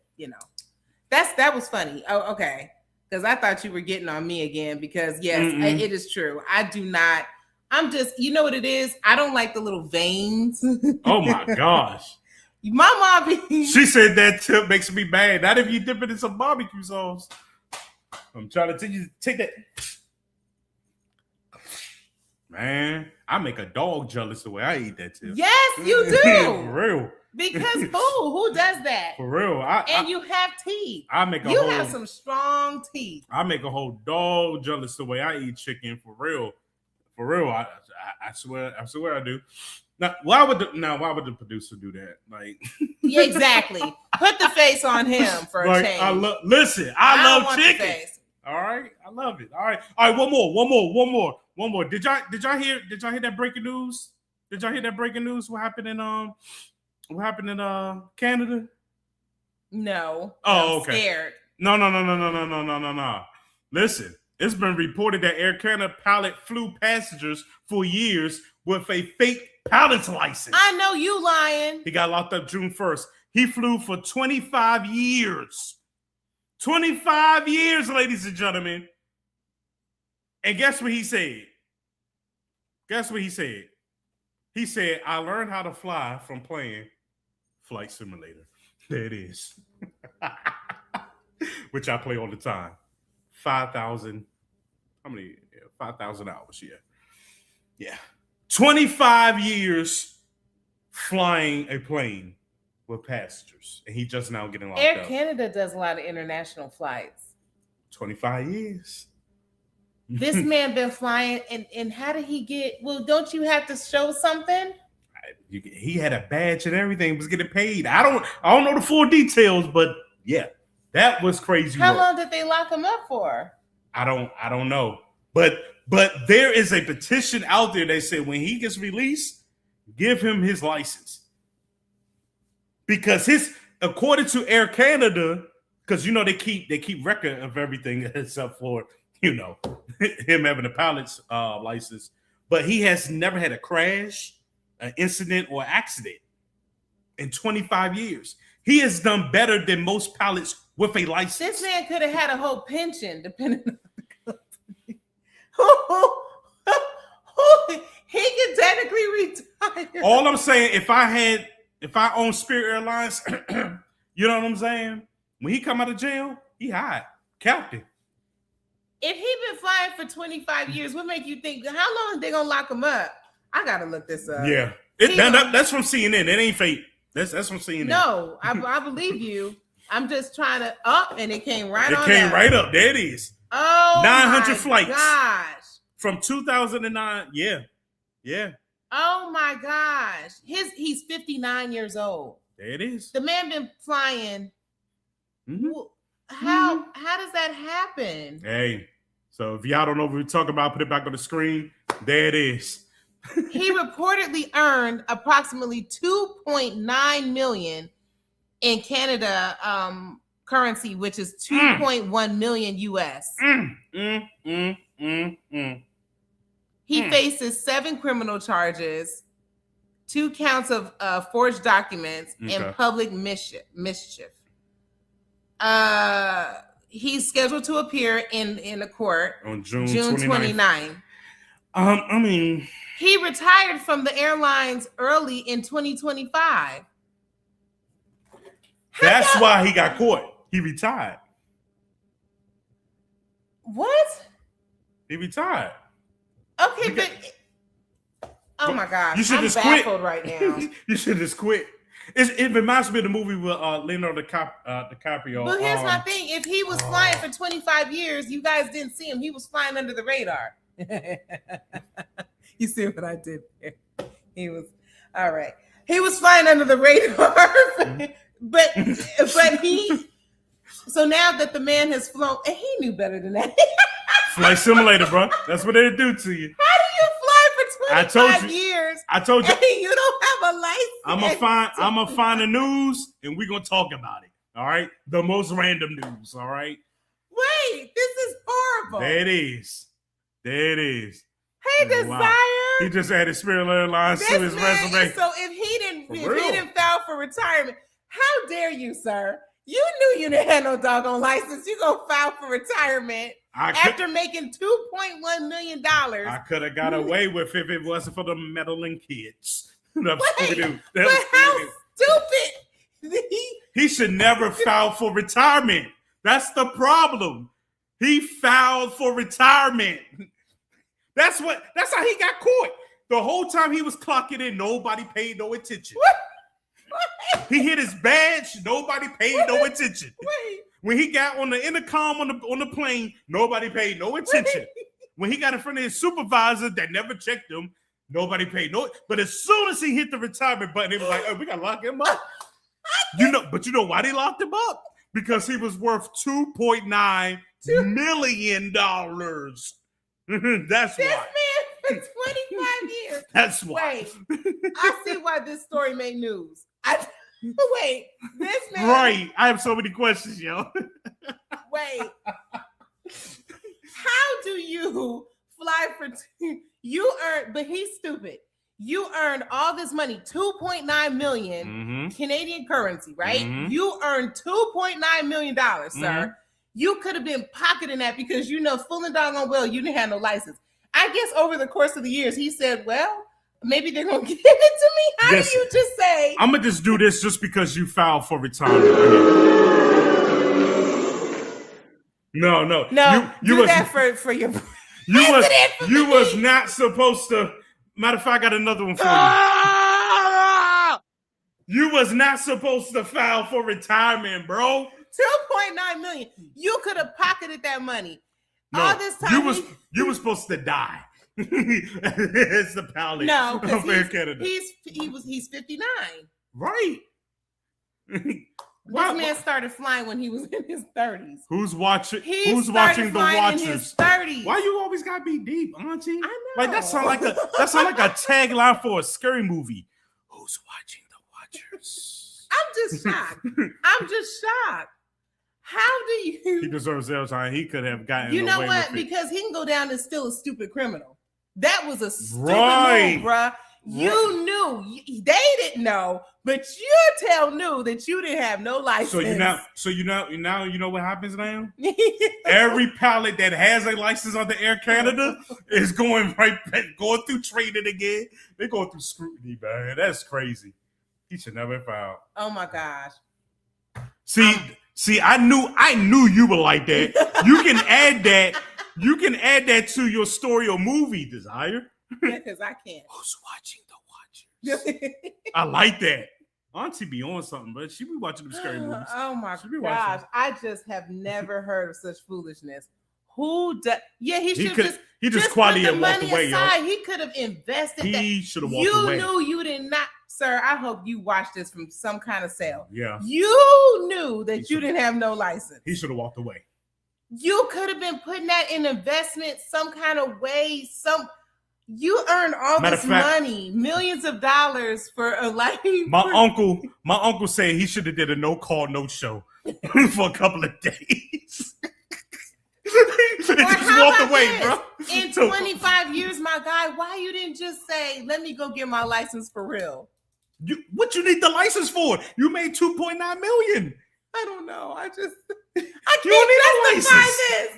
That was funny. Oh, okay, because I thought you were getting on me again. Because yes, it is true. I do not. I'm just, what it is? I don't like the little veins. Oh my gosh. My mom she said that tip makes me bad. Not if you dip it in some barbecue sauce. I'm trying to tell you, take that. Man, I make a dog jealous the way I eat that tip. Yes, you do. For real. Because who does that? For real. You have teeth. You have some strong teeth. I make a whole dog jealous the way I eat chicken. For real. For real, I swear I do. Now, why would the producer do that? Like, yeah, exactly. Put the face on him for a change. I love chicken. All right, I love it. All right. One more. Did y'all hear that breaking news? Did y'all hear that breaking news? What happened in Canada? No. Oh, I'm okay. Scared. No. Listen. It's been reported that Air Canada pilot flew passengers for years with a fake pilot's license. I know you lying. He got locked up June 1st. He flew for 25 years. 25 years, ladies and gentlemen. And guess what he said? Guess what he said? He said, I learned how to fly from playing Flight Simulator. There it is. Which I play all the time. 5,000. How many? 5,000 hours, yeah. Yeah. 25 years flying a plane with passengers. And he just now getting locked Air up. Canada does a lot of international flights. 25 years. This man been flying, and how did he get? Well, don't you have to show something? He had a badge and everything, was getting paid. I don't know the full details, but yeah, that was crazy. How long did they lock him up for? I don't know. But there is a petition out there that said when he gets released, give him his license. Because according to Air Canada, because they keep record of everything except for him having a pilot's license, but he has never had a crash, an incident, or accident in 25 years. He has done better than most pilots with a license. This man could have had a whole pension, depending on the company. He could technically retire. All I'm saying, if I own Spirit Airlines, you know what I'm saying? When he come out of jail, he high. Captain. If he been flying for 25 years, what make you think? How long are they gonna lock him up? I gotta look this up. Yeah, that's from CNN. It ain't fake. That's from CNN. No, I believe you. I'm just trying to and it came right. It came right up. There it is. Oh, 900 my flights. Gosh, from 2009. Yeah. Oh my gosh, he's 59 years old. There it is. The man been flying. Mm-hmm. How does that happen? Hey, so if y'all don't know what we're talking about, put it back on the screen. There it is. He reportedly earned approximately 2.9 million in Canada currency, which is 2.1 million US. He faces 7 criminal charges, 2 counts of forged documents, and public mischief. He's scheduled to appear in a court on June 29th. I mean, he retired from the airlines early in 2025. That's why he got caught. He retired. What? He retired. Okay, oh my gosh, you should I'm just baffled quit right now. You should just quit. It reminds me of the movie with Leonardo DiCaprio. But here's my thing: if he was flying for 25 years, you guys didn't see him. He was flying under the radar. You see what I did there? He was all right. He was flying under the radar, but he. So now that the man has flown, and he knew better than that. Flight Simulator, bro. That's what they do to you. How do you fly for 25 years? I told you. And you don't have a license. I'm gonna find the news, and we're gonna talk about it. All right, the most random news. All right. Wait, this is horrible. There it is. Hey, Desire. He just added Spirit Airlines to his resume. So if he didn't file for retirement, how dare you, sir? You knew you didn't have no doggone license. You gonna file for retirement after making $2.1 million. I could have got away with it if it wasn't for the meddling kids. But how stupid! He should never file for retirement. That's the problem. He filed for retirement. That's how he got caught. The whole time he was clocking in, nobody paid no attention. He hit his badge, nobody paid no attention. When he got on the intercom on the plane, nobody paid no attention. When he got in front of his supervisor that never checked him, nobody paid no. But as soon as he hit the retirement button, they was like, "Oh, we gotta lock him up." But you know why they locked him up? Because he was worth $2.9 million. That's this why. Man for 25 years. That's why. Wait, I see why this story made news. Wait, this man. Right. I have so many questions, yo. Wait. How do you fly for you earn? But he's stupid. You earned all this money, 2.9 million Canadian currency, right? You earned $2.9 million, sir. You could have been pocketing that because you know full and doggone well you didn't have no license. I guess over the course of the years, he said, well, maybe they're going to give it to me. How do you just say? I'm going to just do this just because you filed for retirement. No. You do that for your You was not supposed to. Matter of fact, I got another one for you. You was not supposed to file for retirement, bro. 2.9 million. You could have pocketed that money. No, all this time. You was supposed to die. It's the pilot. No, because Canada. He's 59. Right. This man started flying when he was in his 30s. Who's watching the Watchers? In his 30s. Why you always gotta be deep, Auntie? I know. Like that sound like a tagline for a scary movie. Who's watching the Watchers? I'm just shocked. How do you? He deserves airtime. He could have gotten. You know away what? with it. Because he can go down as still a stupid criminal. That was a stupid right, move, bruh. You knew. They didn't know, but you knew that you didn't have no license. So you know what happens now? Every pilot that has a license under Air Canada is going through training again. They're going through scrutiny, man. That's crazy. He should never have filed. Oh my gosh. See, I knew you were like that. You can add that. You can add that to your story or movie, Desire. Yeah, because I can't. Who's watching the Watchers? I like that. Auntie be on something, but she be watching them scary movies. Oh my gosh. I just have never heard of such foolishness. Who does? Yeah, he just quality and walked away, yo. He could have invested. He should have walked away. You knew you did not, sir. I hope you watched this from some kind of sale. Yeah. You knew that you didn't have no license. He should have walked away. You could have been putting that in investment some kind of way. You earned all this money, millions of dollars for a life. My uncle said he should have did a no call, no show for a couple of days. Just walked away, bro. In 25 years, my guy, why you didn't just say, let me go get my license for real? What you need the license for? You made $2.9 million. I don't know. I can't justify this.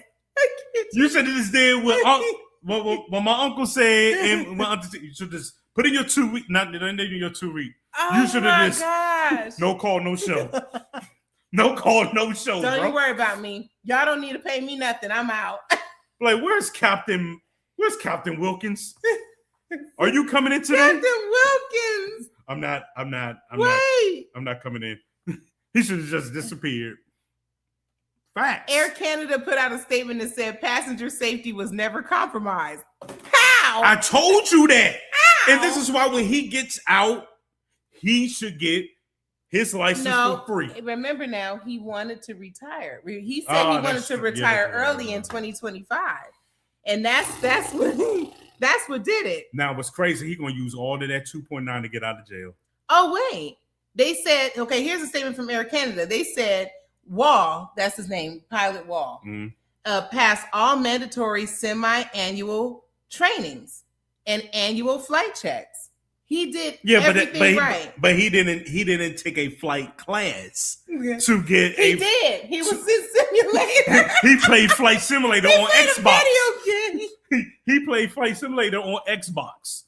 You should have just did what my uncle said, and you should just put in your 2 week, not in your 2 week. Oh, you should have just no call, no show. No call, no show. Don't you worry about me. Y'all don't need to pay me nothing. I'm out. Like, where's Captain Wilkins? Are you coming in today? Captain Wilkins. I'm not coming in. He should have just disappeared. Facts. Air Canada put out a statement that said passenger safety was never compromised. How? I told you that. How? And this is why when he gets out, he should get his license for free. Remember now, he wanted to retire. He said he wanted to retire early in 2025. And that's what did it. Now, what's crazy, he's going to use all of that 2.9 to get out of jail. Oh, wait. They said, okay, here's a statement from Air Canada. They said Wall, that's his name, Pilot Wall, passed all mandatory semi-annual trainings and annual flight checks. He did everything right. But he didn't take a flight class to get He did. He was in simulator. He played Flight Simulator on Xbox. He played Flight Simulator on Xbox.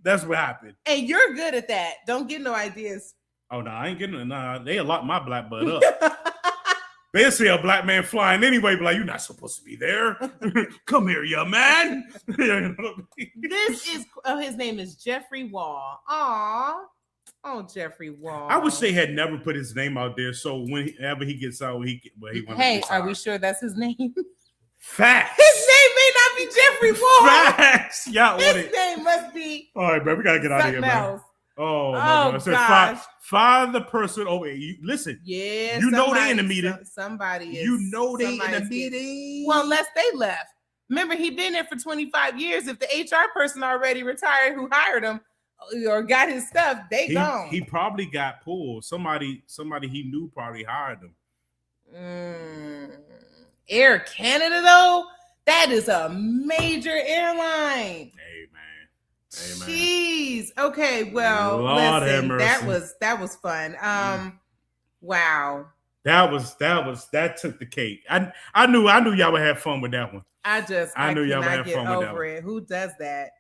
That's what happened. And you're good at that. Don't get no ideas. Oh, no, I ain't getting it. Nah, they lock my black butt up. They'll see a black man flying anyway, but like, you're not supposed to be there. Come here, young man. This is, his name is Jeffrey Wall. Aw. Oh, Jeffrey Wall. I wish they had never put his name out there. So whenever he gets out, hey, are we sure that's his name? Facts. His name may not be Jeffrey Wall. Facts. Yeah, his name must be. All right, man, we gotta get out of here, man. Oh my God! So find the person. Oh, wait, listen. Yeah, you know they in the meeting. Somebody is. You know they in the meeting. Well, unless they left. Remember, he been there for 25 years. If the HR person already retired, who hired him or got his stuff, they gone. He probably got pulled. Somebody he knew probably hired him. Air Canada, though, that is a major airline. Hey, man. Jeez. Okay. Well, Lord have listen, mercy. that was fun. Wow. That took the cake. I knew y'all would have fun with that one. I knew y'all would cannot have get fun with that over one. it. Who does that?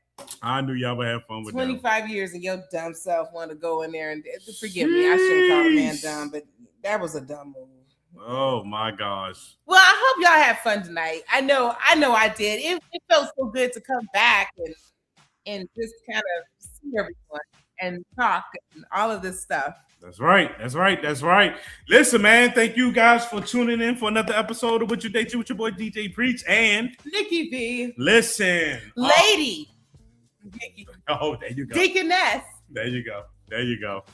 I knew y'all would have fun with that. 25 years and your dumb self want to go in there and forgive me. I shouldn't call a man dumb, but that was a dumb move. Oh my gosh. Well, I hope y'all had fun tonight. I know I did. It felt so good to come back and just kind of see everyone and talk and all of this stuff. That's right. Listen, man, thank you guys for tuning in for another episode of What You Date You with your boy DJ Preach and Nikki B. Listen. Lady. Oh, there you go. Deaconess. There you go.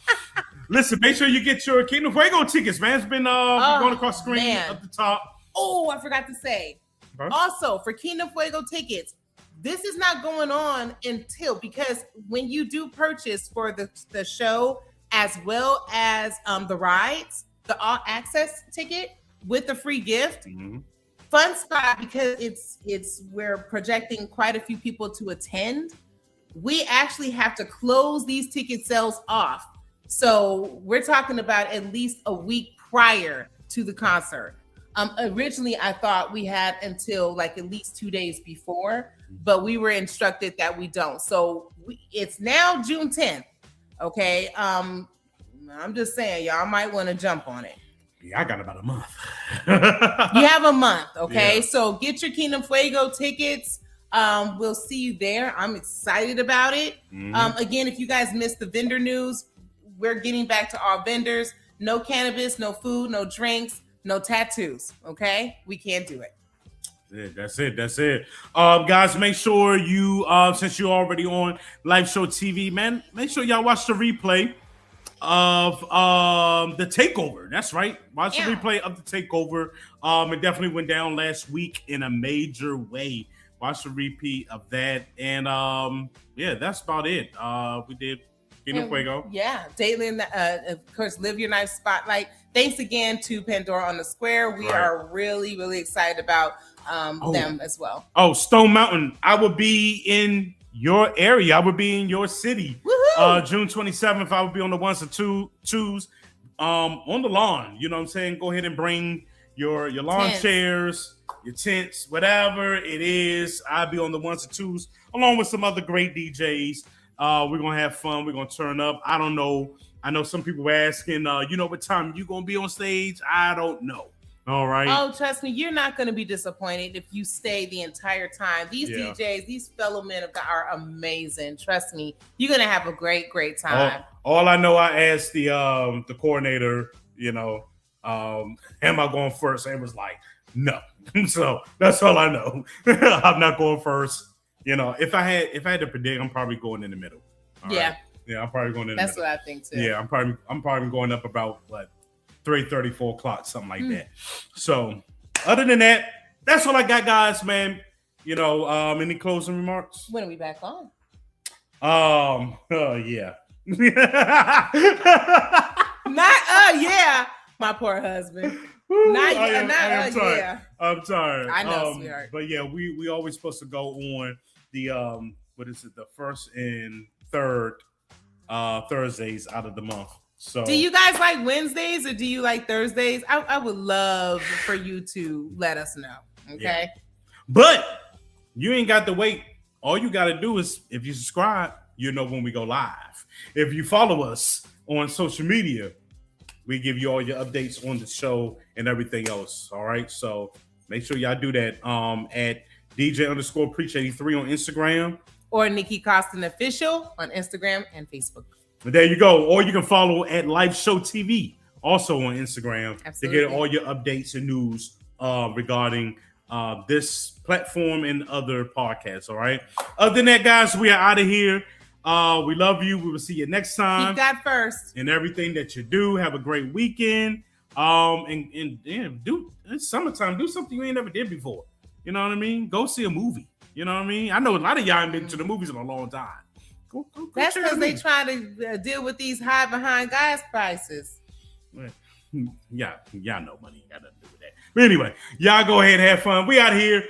Listen, make sure you get your Kingdom Fuego tickets, man. It's been going across the screen up the top. Oh, I forgot to say. Huh? Also, for Kingdom Fuego tickets, this is not going on until, because when you do purchase for the show as well as the rides, the all access ticket with the free gift, fun spot, because it's we're projecting quite a few people to attend. We actually have to close these ticket sales off. So we're talking about at least a week prior to the concert. Originally, I thought we had until like at least 2 days before, but we were instructed that we don't. So it's now June 10th. Okay. I'm just saying, y'all might want to jump on it. Yeah, I got about a month. You have a month. Okay. Yeah. So get your Kingdom Fuego tickets. We'll see you there. I'm excited about it. Again, if you guys missed the vendor news, we're getting back to our vendors. No cannabis, no food, no drinks, no tattoos. Okay? We can't do it. That's it. Guys, make sure you, since you're already on Live Show TV, man, make sure y'all watch the replay of the takeover. That's right. Watch the replay of the takeover. It definitely went down last week in a major way. Watch the repeat of that. And that's about it. We did Kingdom Fuego. Yeah, Datelin, of course, Live Your Life Spotlight. Thanks again to Pandora on the Square. We are really, really excited about them as well. Oh, Stone Mountain. I will be in your area. I would be in your city. June 27th. I would be on the ones and twos on the lawn. You know what I'm saying? Go ahead and bring your lawn chairs, your tents, whatever it is. I'll be on the ones and twos along with some other great DJs. We're gonna have fun. We're gonna turn up. I don't know. I know some people were asking, what time you gonna be on stage? I don't know. All right. Oh, trust me, you're not going to be disappointed if you stay the entire time. These DJs, these fellow men are amazing. Trust me, you're going to have a great time. All I know, I asked the coordinator, am I going first? And was like, no. So that's all I know. I'm not going first. If I had to predict, I'm probably going in the middle. All right? Yeah, I'm probably going in the middle. That's what I think too. Yeah, I'm probably going up about 3:30, 4 o'clock, something like that. So, other than that, that's all I got, guys, man. Any closing remarks? When are we back on? Yeah. My poor husband. I'm tired. I know, sweetheart. But yeah, we always supposed to go on the the first and third Thursdays out of the month. So, do you guys like Wednesdays or do you like Thursdays? I would love for you to let us know. Okay. Yeah. But you ain't got to wait. All you got to do is, if you subscribe, you know when we go live. If you follow us on social media, we give you all your updates on the show and everything else. All right. So make sure y'all do that at DJ_Preach83 on Instagram. Or Nikki Costin Official on Instagram and Facebook. There you go. Or you can follow at Live Show TV, also on Instagram, to get all your updates and news regarding this platform and other podcasts. All right. Other than that, guys, we are out of here. We love you. We will see you next time. Keep God first. And everything that you do. Have a great weekend. It's summertime. Do something you ain't never did before. You know what I mean? Go see a movie. You know what I mean? I know a lot of y'all ain't been to the movies in a long time. Go That's because they try to deal with these high behind gas prices. Y'all know money ain't got nothing to do with that. But anyway, y'all go ahead and have fun. We out here.